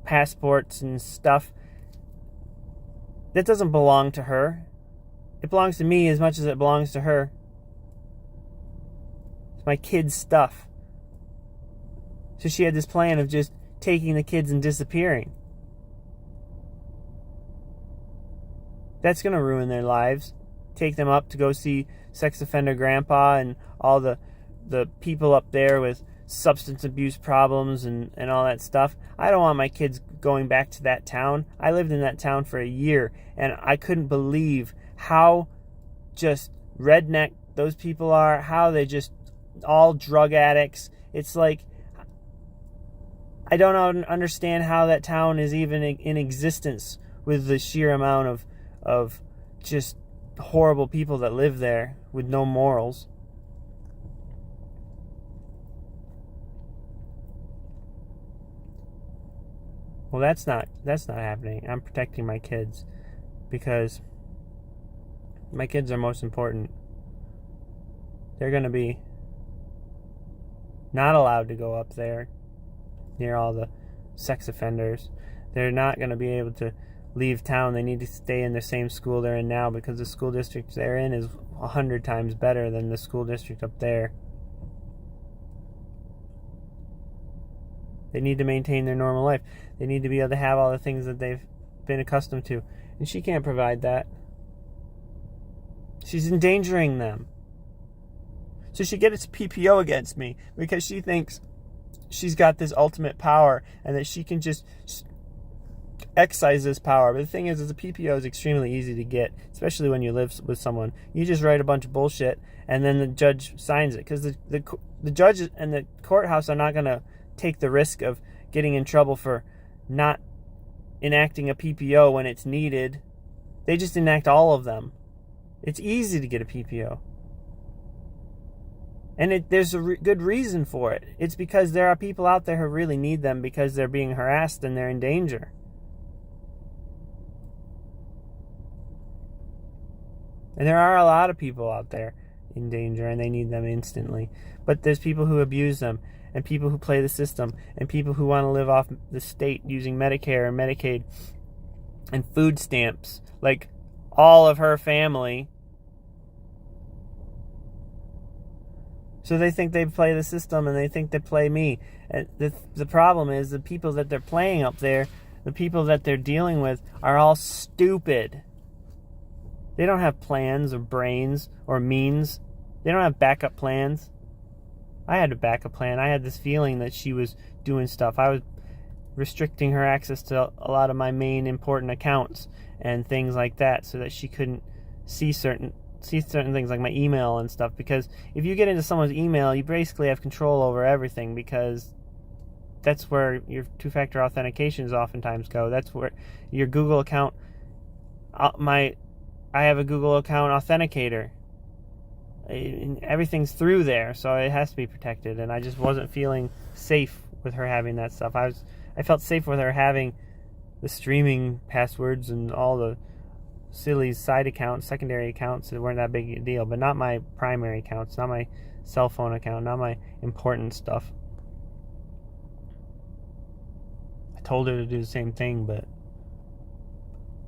passports and stuff. That doesn't belong to her. It belongs to me as much as it belongs to her. It's my kids' stuff. So she had this plan of just taking the kids and disappearing. That's going to ruin their lives. Take them up to go see sex offender grandpa and all the people up there with substance abuse problems and all that stuff. I don't want my kids going back to that town. I lived in that town for a year, and I couldn't believe how just redneck those people are, how they just all drug addicts. It's like, I don't understand how that town is even in existence with the sheer amount of just horrible people that live there with no morals. Well, that's not happening. I'm protecting my kids because my kids are most important. They're going to be not allowed to go up there near all the sex offenders. They're not going to be able to leave town. They need to stay in the same school they're in now because the school district they're in is 100 times better than the school district up there. They need to maintain their normal life. They need to be able to have all the things that they've been accustomed to. And she can't provide that. She's endangering them. So she gets PPO against me because she thinks she's got this ultimate power and that she can just excise this power. But the thing is the PPO is extremely easy to get, especially when you live with someone. You just write a bunch of bullshit and then the judge signs it, because the judge and the courthouse are not going to take the risk of getting in trouble for not enacting a PPO when it's needed. They just enact all of them. It's easy to get a PPO. And there's a good reason for it. It's because there are people out there who really need them because they're being harassed and they're in danger. And there are a lot of people out there in danger and they need them instantly. But there's people who abuse them, and people who play the system, and people who want to live off the state using Medicare and Medicaid and food stamps, like all of her family. So they think they play the system and they think they play me. And the problem is the people that they're playing up there, the people that they're dealing with, are all stupid. They don't have plans or brains or means. They don't have backup plans. I had a backup plan. I had this feeling that she was doing stuff. I was restricting her access to a lot of my main important accounts and things like that so that she couldn't see certain things like my email and stuff, because if you get into someone's email, you basically have control over everything, because that's where your two-factor authentications oftentimes go. That's where your Google account, I have a Google account authenticator. Everything's through there, so it has to be protected, and I just wasn't feeling safe with her having that stuff. I felt safe with her having the streaming passwords and all the silly side accounts, secondary accounts that weren't that big a deal, but not my primary accounts, not my cell phone account, not my important stuff. I told her to do the same thing, but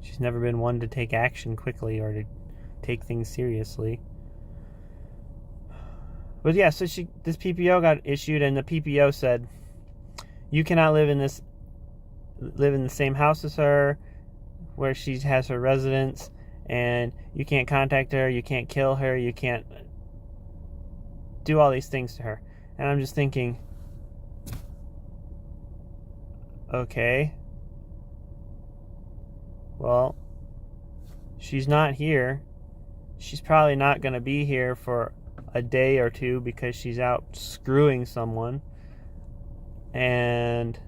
she's never been one to take action quickly or to take things seriously. But yeah, so this PPO got issued, and the PPO said, you cannot live in the same house as her, where she has her residence, and you can't contact her, you can't kill her, you can't do all these things to her. And I'm just thinking, okay, well, she's not here. She's probably not going to be here for a day or two because she's out screwing someone. And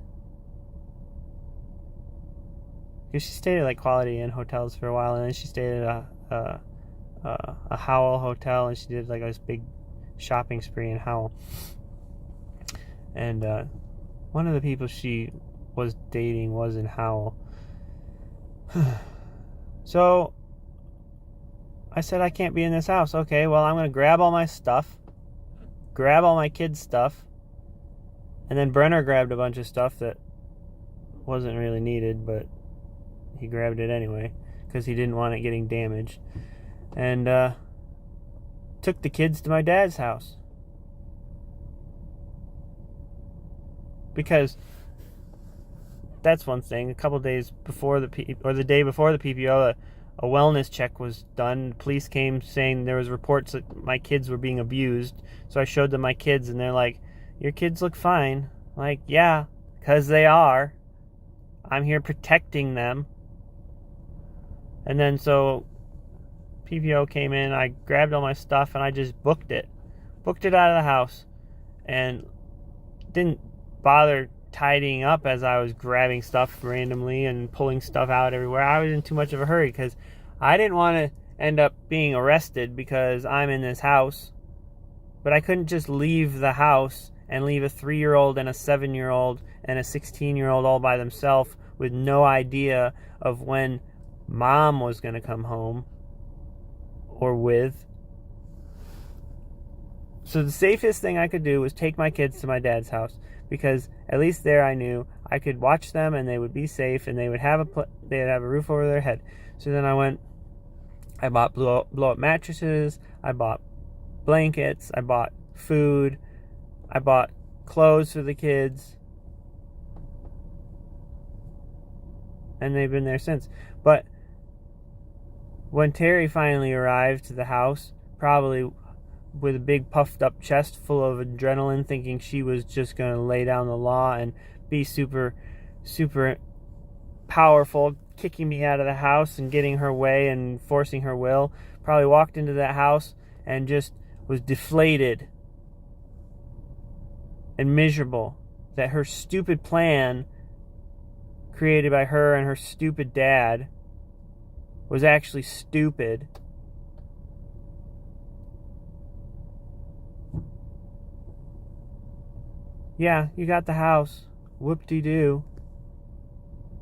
because she stayed at like Quality Inn hotels for a while, and then she stayed at a Howell hotel, and she did like this big shopping spree in Howell. And one of the people she was dating was in Howell. So I said, I can't be in this house. Okay, well, I'm going to grab all my stuff, grab all my kids' stuff, and then Brenner grabbed a bunch of stuff that wasn't really needed, but he grabbed it anyway because he didn't want it getting damaged. And took the kids to my dad's house. Because that's one thing. A couple days before the day before the PPO, a wellness check was done. The police came saying there was reports that my kids were being abused. So I showed them my kids, and they're like, "Your kids look fine." I'm like, yeah, because they are. I'm here protecting them. And then so PPO came in, I grabbed all my stuff, and I just booked it out of the house, and didn't bother tidying up as I was grabbing stuff randomly and pulling stuff out everywhere. I was in too much of a hurry because I didn't want to end up being arrested because I'm in this house, but I couldn't just leave the house and leave a 3-year-old and a 7-year-old and a 16-year-old all by themselves with no idea of when mom was going to come home or with. So the safest thing I could do was take my kids to my dad's house, because at least there I knew I could watch them and they would be safe and they would have a roof over their head. So then I bought blow up mattresses, I bought blankets, I bought food, I bought clothes for the kids, and they've been there since. But when Terry finally arrived to the house, probably with a big puffed up chest full of adrenaline, thinking she was just going to lay down the law and be super, super powerful, kicking me out of the house and getting her way and forcing her will, probably walked into that house and just was deflated and miserable that her stupid plan created by her and her stupid dad was actually stupid. Yeah, you got the house. Whoop-de-doo.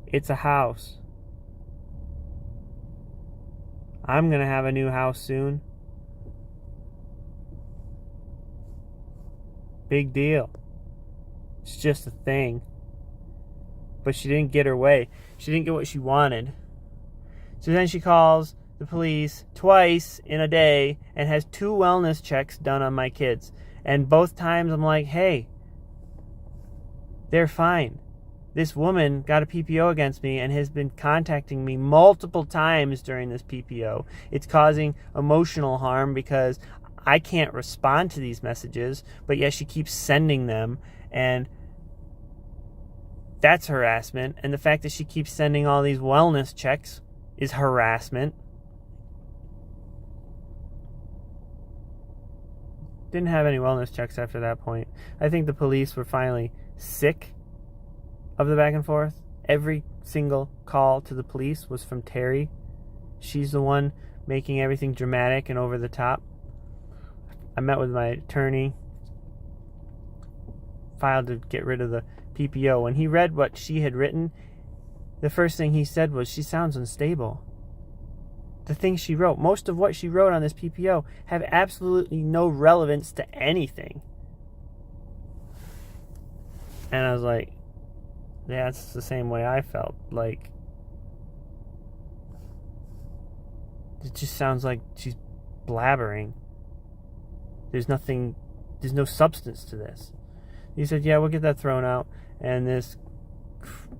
It's a house. I'm going to have a new house soon. Big deal. It's just a thing. But she didn't get her way. She didn't get what she wanted. So then she calls the police twice in a day and has 2 wellness checks done on my kids. And both times I'm like, hey, they're fine. This woman got a PPO against me and has been contacting me multiple times during this PPO. It's causing emotional harm because I can't respond to these messages, but yet she keeps sending them, and that's harassment. And the fact that she keeps sending all these wellness checks is harassment. Didn't have any wellness checks after that point. I think the police were finally sick of the back and forth. Every single call to the police was from Terry. She's the one making everything dramatic and over the top. I met with my attorney, filed to get rid of the PPO. When he read what she had written, the first thing he said was, she sounds unstable. The things she wrote, most of what she wrote on this PPO, have absolutely no relevance to anything. And I was like, yeah, it's the same way I felt. Like, it just sounds like she's blabbering. There's no substance to this. He said, yeah, we'll get that thrown out. And this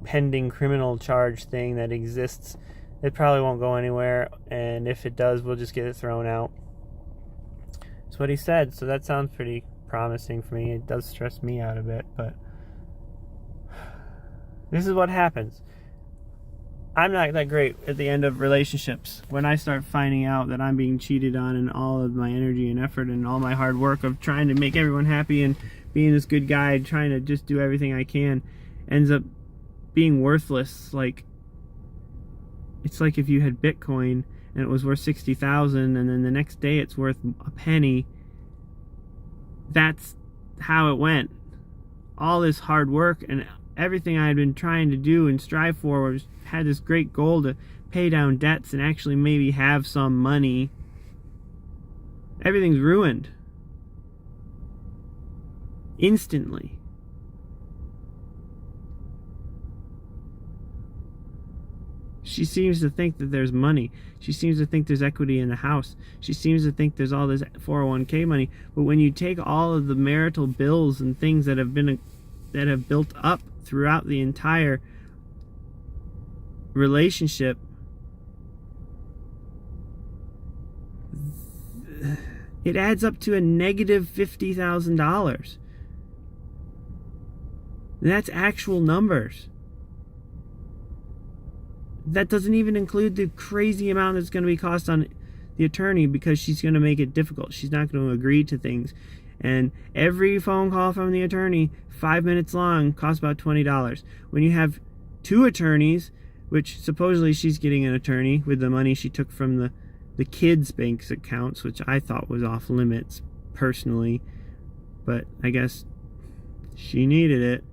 pending criminal charge thing that exists, it probably won't go anywhere. And if it does, we'll just get it thrown out. That's what he said. So that sounds pretty promising for me. It does stress me out a bit, but this is what happens. I'm not that great at the end of relationships. When I start finding out that I'm being cheated on, and all of my energy and effort and all my hard work of trying to make everyone happy and being this good guy, trying to just do everything I can, ends up being worthless. Like, it's like if you had Bitcoin and it was worth 60,000, and then the next day it's worth a penny. That's how it went. All this hard work and everything I had been trying to do and strive for had this great goal to pay down debts and actually maybe have some money. Everything's ruined. Instantly. She seems to think that there's money. She seems to think there's equity in the house. She seems to think there's all this 401k money. But when you take all of the marital bills and things that have built up throughout the entire relationship, it adds up to a negative $50,000. That's actual numbers. That doesn't even include the crazy amount that's going to be cost on the attorney, because she's going to make it difficult. She's not going to agree to things. And every phone call from the attorney, 5 minutes long, costs about $20. When you have two attorneys, which supposedly she's getting an attorney with the money she took from the kids' bank's accounts, which I thought was off limits personally, but I guess she needed it.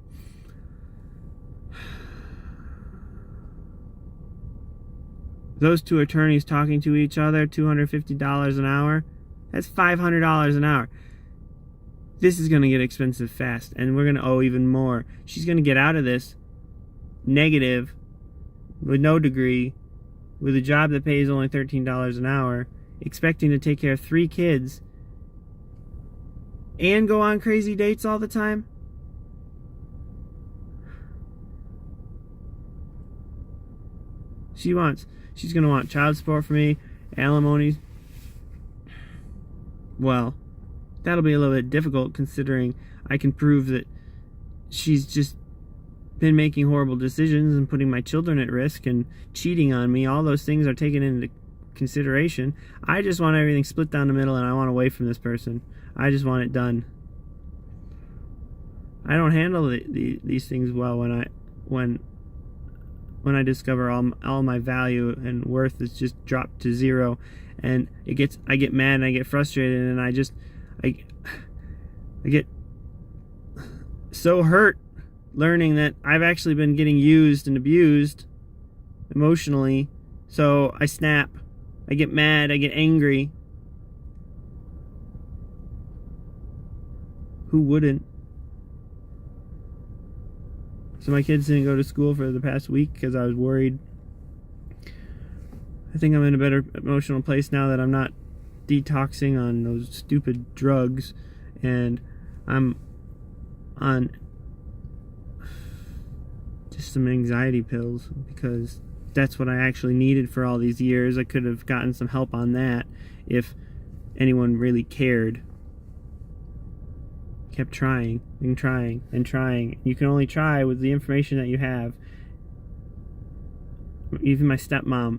Those two attorneys talking to each other, $250 an hour, that's $500 an hour. This is going to get expensive fast, and we're going to owe even more. She's going to get out of this negative, with no degree, with a job that pays only $13 an hour, expecting to take care of 3 kids, and go on crazy dates all the time. She's going to want child support for me, alimony. Well, that'll be a little bit difficult, considering I can prove that she's just been making horrible decisions and putting my children at risk and cheating on me. All those things are taken into consideration. I just want everything split down the middle, and I want away from this person. I just want it done. I don't handle these things well when I discover all my value and worth is just dropped to zero, and I get mad and I get frustrated, and I get so hurt learning that I've actually been getting used and abused emotionally. So I snap, I get mad, I get angry. Who wouldn't? So my kids didn't go to school for the past week because I was worried. I think I'm in a better emotional place now that I'm not detoxing on those stupid drugs, and I'm on just some anxiety pills, because that's what I actually needed for all these years. I could have gotten some help on that if anyone really cared. Kept trying and trying and trying. You can only try with the information that you have. Even my stepmom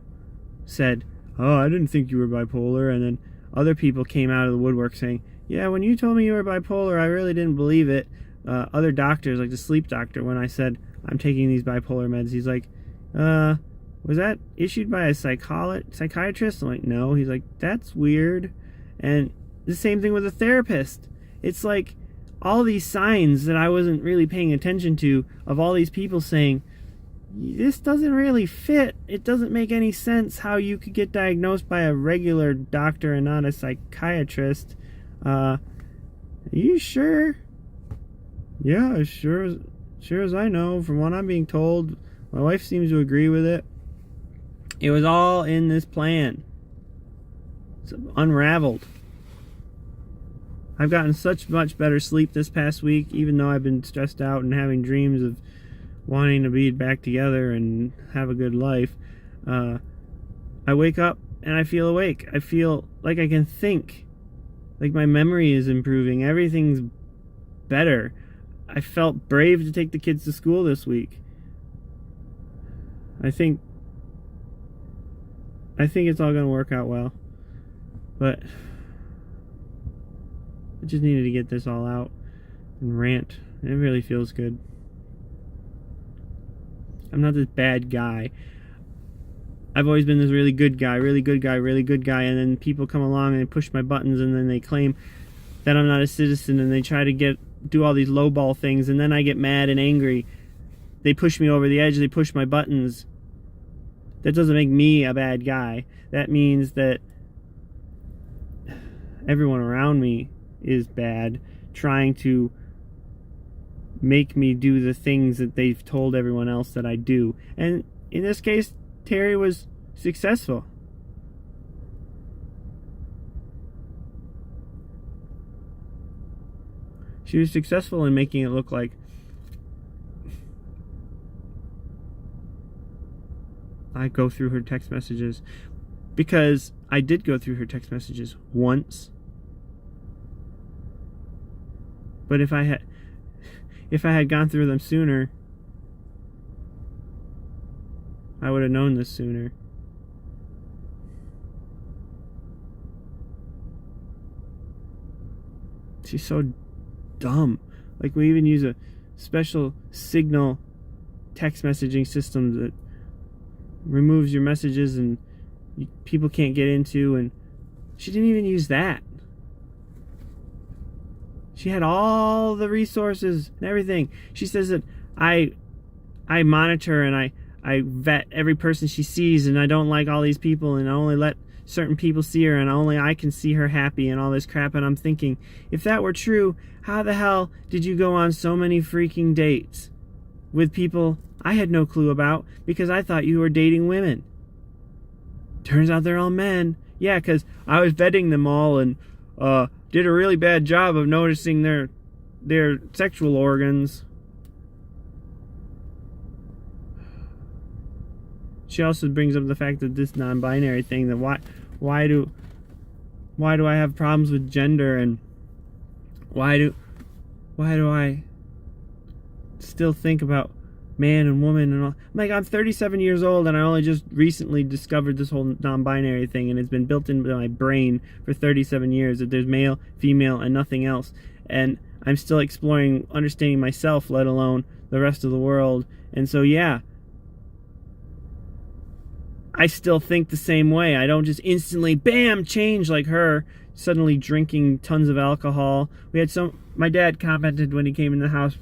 said, "Oh, I didn't think you were bipolar," and then other people came out of the woodwork saying, "Yeah, when you told me you were bipolar, I really didn't believe it." Other doctors, like the sleep doctor, when I said I'm taking these bipolar meds, he's like, was that issued by a psychiatrist? I'm like, no. He's like, that's weird. And the same thing with a therapist. It's like all these signs that I wasn't really paying attention to, of all these people saying, this doesn't really fit. It doesn't make any sense how you could get diagnosed by a regular doctor and not a psychiatrist. Are you sure? Yeah, sure as I know. From what I'm being told, my wife seems to agree with it. It was all in this plan. It's unraveled. I've gotten such much better sleep this past week, even though I've been stressed out and having dreams of wanting to be back together and have a good life. I wake up and I feel awake. I feel like I can think. Like my memory is improving. Everything's better. I felt brave to take the kids to school this week. I think it's all going to work out well. But I just needed to get this all out and rant. It really feels good. I'm not this bad guy. I've always been this really good guy, really good guy, really good guy, and then people come along and they push my buttons, and then they claim that I'm not a citizen, and they try to do all these lowball things, and then I get mad and angry. They push me over the edge, they push my buttons. That doesn't make me a bad guy. That means that everyone around me is bad, trying to make me do the things that they've told everyone else that I do. And in this case, Terry was successful. She was successful in making it look like I go through her text messages, because I did go through her text messages once. But if I had gone through them sooner, I would have known this sooner. She's so dumb. Like, we even use a special Signal text messaging system that removes your messages and people can't get into, and she didn't even use that. She had all the resources and everything. She says that I monitor and I vet every person she sees, and I don't like all these people, and I only let certain people see her, and only I can see her happy, and all this crap. And I'm thinking, if that were true, how the hell did you go on so many freaking dates with people I had no clue about, because I thought you were dating women? Turns out they're all men. Yeah, because I was vetting them all and did a really bad job of noticing their sexual organs. She also brings up the fact that this non-binary thing, that why do I have problems with gender, and why do I still think about man and woman and all. I'm 37 years old, and I only just recently discovered this whole non-binary thing, and it's been built into my brain for 37 years that there's male, female, and nothing else. And I'm still exploring understanding myself, let alone the rest of the world. And so, yeah, I still think the same way. I don't just instantly, bam, change like her, suddenly drinking tons of alcohol. My dad commented when he came in the house,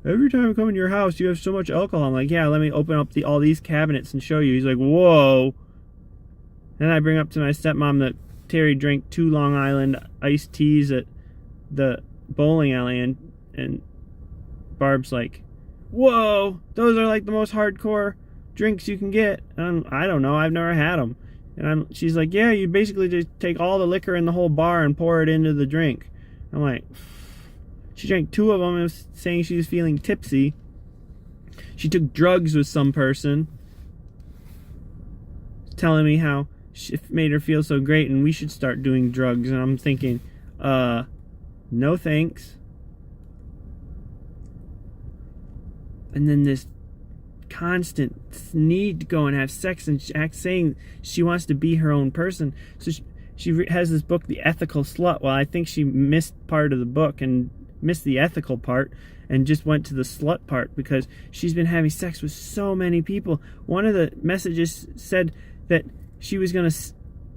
every time I come in your house, you have so much alcohol. I'm like, yeah, let me open up all these cabinets and show you. He's like, whoa. Then I bring up to my stepmom that Terry drank 2 Long Island iced teas at the bowling alley, and Barb's like, whoa, those are like the most hardcore drinks you can get. And I don't know, I've never had them. And she's like, yeah, you basically just take all the liquor in the whole bar and pour it into the drink. I'm like, she drank 2 of them and was saying she was feeling tipsy. She took drugs with some person, telling me how it made her feel so great and we should start doing drugs. And I'm thinking, no thanks. And then this constant need to go and have sex, and saying she wants to be her own person. So she has this book, The Ethical Slut. Well, I think she missed part of the book and missed the ethical part and just went to the slut part, because she's been having sex with so many people. One of the messages said that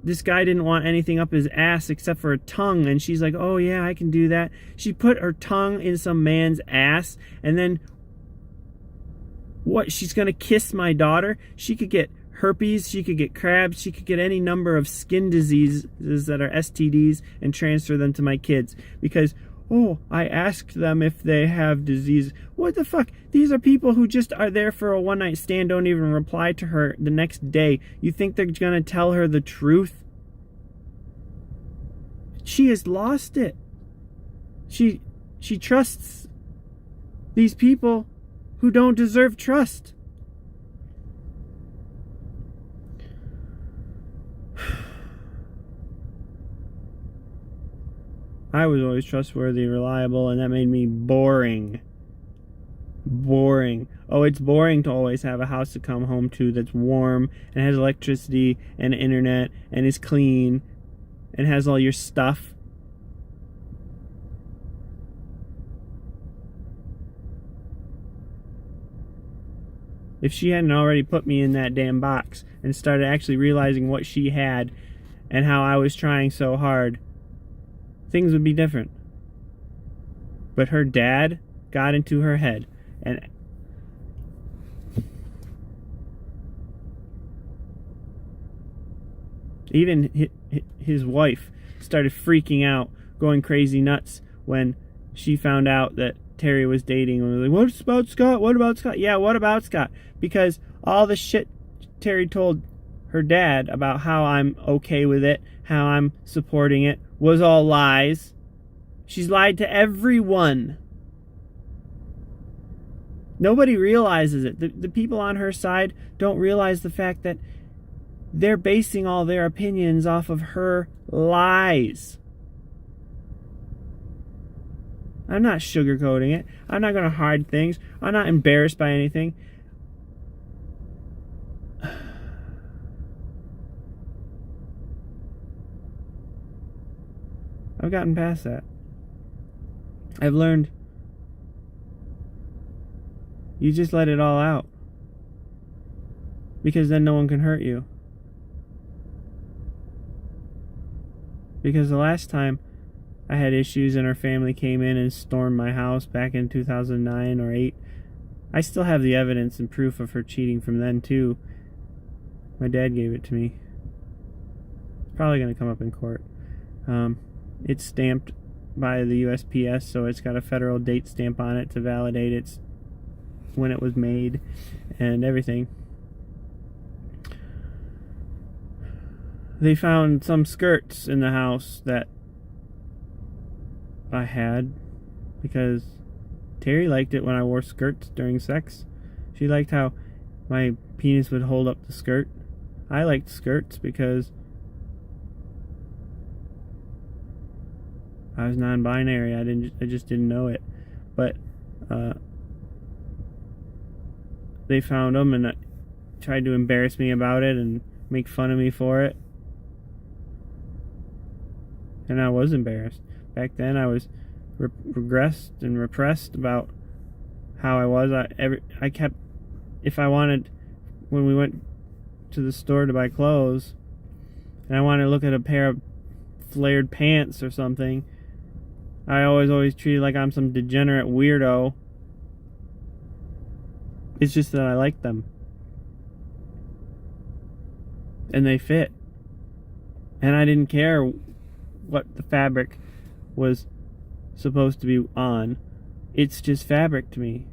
this guy didn't want anything up his ass except for a tongue, and she's like, oh yeah, I can do that. She put her tongue in some man's ass, and then what, she's gonna kiss my daughter? She could get herpes, she could get crabs, she could get any number of skin diseases that are STDs and transfer them to my kids, because I asked them if they have disease. What the fuck? These are people who just are there for a one-night stand, don't even reply to her the next day. You think they're gonna tell her the truth? She has lost it. She trusts these people who don't deserve trust. I was always trustworthy, reliable, and that made me boring. Boring. Oh, it's boring to always have a house to come home to that's warm and has electricity and internet and is clean and has all your stuff. if she hadn't already put me in that damn box and started actually realizing what she had and how I was trying so hard, things would be different. But her dad got into her head, and even his wife started freaking out, going crazy nuts when she found out that Terry was dating. And was like, "What about Scott? What about Scott?" Yeah, what about Scott? Because all the shit Terry told her dad about how I'm okay with it, how I'm supporting it, was all lies. She's lied to everyone. Nobody realizes it. The people on her side don't realize the fact that they're basing all their opinions off of her lies. I'm not sugarcoating it. I'm not going to hide things. I'm not embarrassed by anything. I've gotten past that. I've learned you just let it all out, because then no one can hurt you. Because the last time I had issues and her family came in and stormed my house back in 2009 or 8, I still have the evidence and proof of her cheating from then too. My dad gave it to me. It's probably going to come up in court. It's stamped by the USPS, so it's got a federal date stamp on it to validate it's when it was made and everything. They found some skirts in the house that I had because Terry liked it when I wore skirts during sex. She liked how my penis would hold up the skirt. I liked skirts because I was non-binary. I just didn't know it. But they found them and tried to embarrass me about it and make fun of me for it. And I was embarrassed. Back then I was regressed and repressed about how I was. I kept, if I wanted, when we went to the store to buy clothes and I wanted to look at a pair of flared pants or something, I always treated like I'm some degenerate weirdo. It's just that I like them. And they fit. And I didn't care what the fabric was supposed to be on. It's just fabric to me.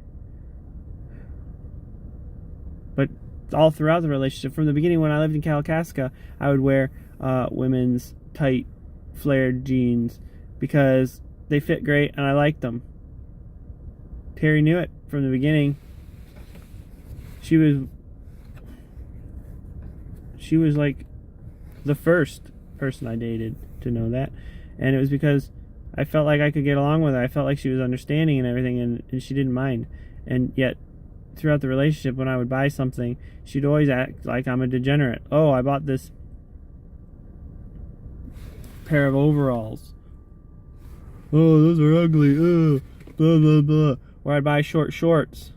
But all throughout the relationship, from the beginning when I lived in Kalkaska, I would wear women's tight flared jeans because they fit great and I liked them. Terry knew it from the beginning. She was like the first person I dated to know that, and it was because I felt like I could get along with her. I felt like she was understanding and everything, and she didn't mind. And yet throughout the relationship, when I would buy something, she'd always act like I'm a degenerate. Oh, I bought this pair of overalls. Oh, those are ugly. Blah blah blah. Or I'd buy short shorts.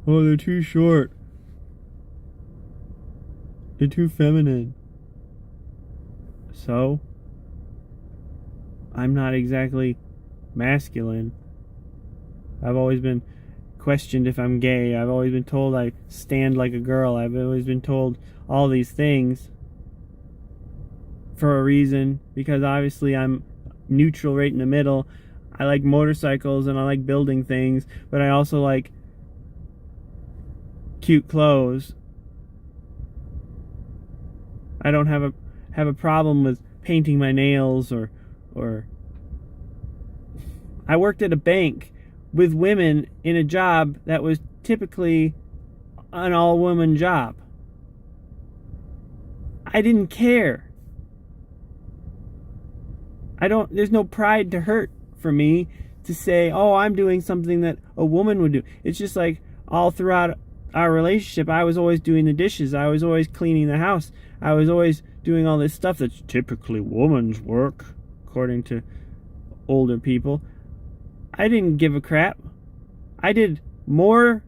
Oh, they're too short. They're too feminine. So, I'm not exactly masculine. I've always been questioned if I'm gay. I've always been told I stand like a girl. I've always been told all these things for a reason, because obviously I'm neutral right in the middle. I like motorcycles and I like building things, but I also like cute clothes. I don't have a problem with painting my nails or I worked at a bank with women in a job that was typically an all-woman job. I didn't care. There's no pride to hurt for me to say, oh, I'm doing something that a woman would do. It's just like all throughout our relationship, I was always doing the dishes. I was always cleaning the house. I was always doing all this stuff that's typically woman's work, according to older people. I didn't give a crap. I did more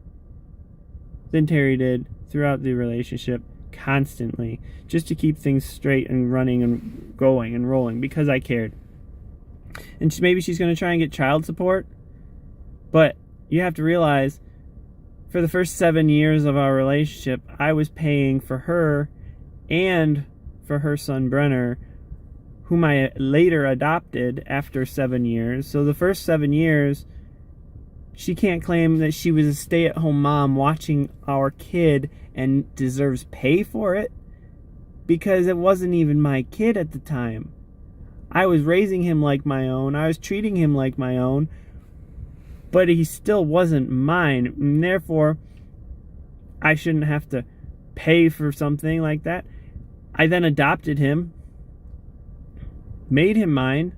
than Terry did throughout the relationship, constantly, just to keep things straight and running and going and rolling, because I cared. And maybe she's going to try and get child support, but you have to realize, for the first 7 years of our relationship, I was paying for her and for her son Brenner, whom I later adopted after 7 years. So the first 7 years, she can't claim that she was a stay-at-home mom watching our kid and deserves pay for it, because it wasn't even my kid at the time. I was raising him like my own. I was treating him like my own, but he still wasn't mine, and therefore I shouldn't have to pay for something like that. I then adopted him, made him mine,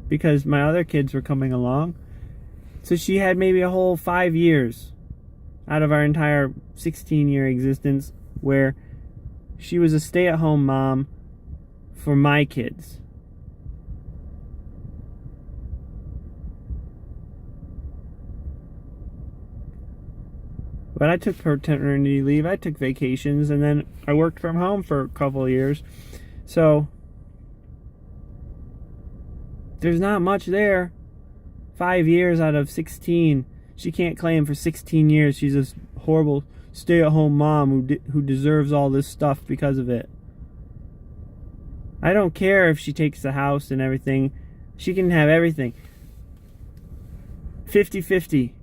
because my other kids were coming along. So she had maybe a whole 5 years out of our entire 16-year existence where she was a stay-at-home mom for my kids. But I took paternity leave, I took vacations, and then I worked from home for a couple of years. So there's not much there. 5 years out of 16. She can't claim for 16 years she's a horrible stay-at-home mom who deserves all this stuff because of it. I don't care if she takes the house and everything. She can have everything. 50-50.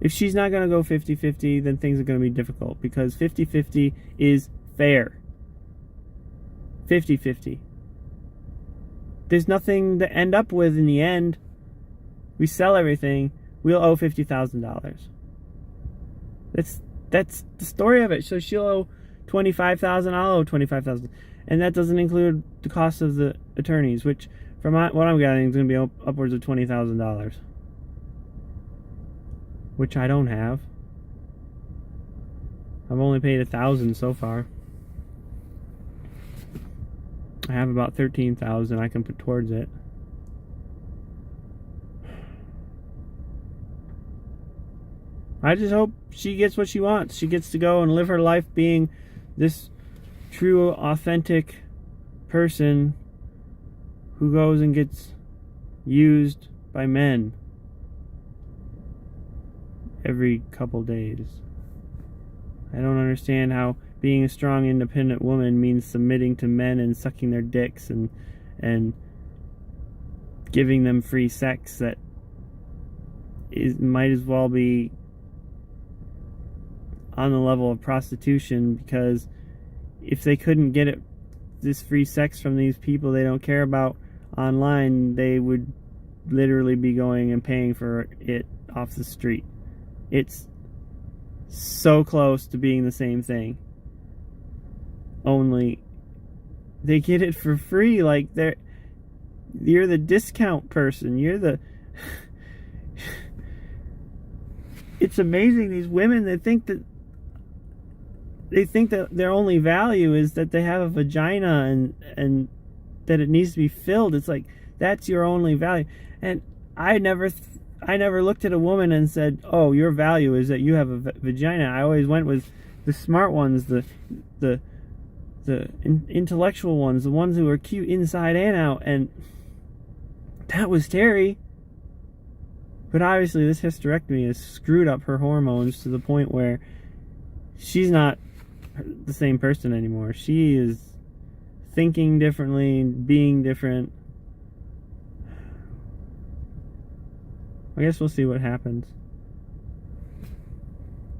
If she's not going to go 50-50, then things are going to be difficult, because 50-50 is fair. 50-50. There's nothing to end up with in the end. We sell everything, we'll owe $50,000. That's the story of it. So she'll owe $25,000, I'll owe $25,000. And that doesn't include the cost of the attorneys, which, from what I'm getting, is going to be upwards of $20,000. Which I don't have. I've only paid $1,000 so far. I have about $13,000 I can put towards it. I just hope she gets what she wants. She gets to go and live her life being this true, authentic person who goes and gets used by men every couple days. I don't understand how being a strong, independent woman means submitting to men and sucking their dicks and giving them free sex that might as well be on the level of prostitution, because if they couldn't get this free sex from these people they don't care about online, they would literally be going and paying for it off the street. It's so close to being the same thing. Only they get it for free. Like, you're the discount person. You're the it's amazing, these women, they think that their only value is that they have a vagina and that it needs to be filled. It's like, that's your only value. And I never looked at a woman and said, oh, your value is that you have a vagina. I always went with the smart ones, the intellectual ones, the ones who are cute inside and out, and that was Terry. But obviously this hysterectomy has screwed up her hormones to the point where she's not the same person anymore. She is thinking differently, being different. I guess we'll see what happens.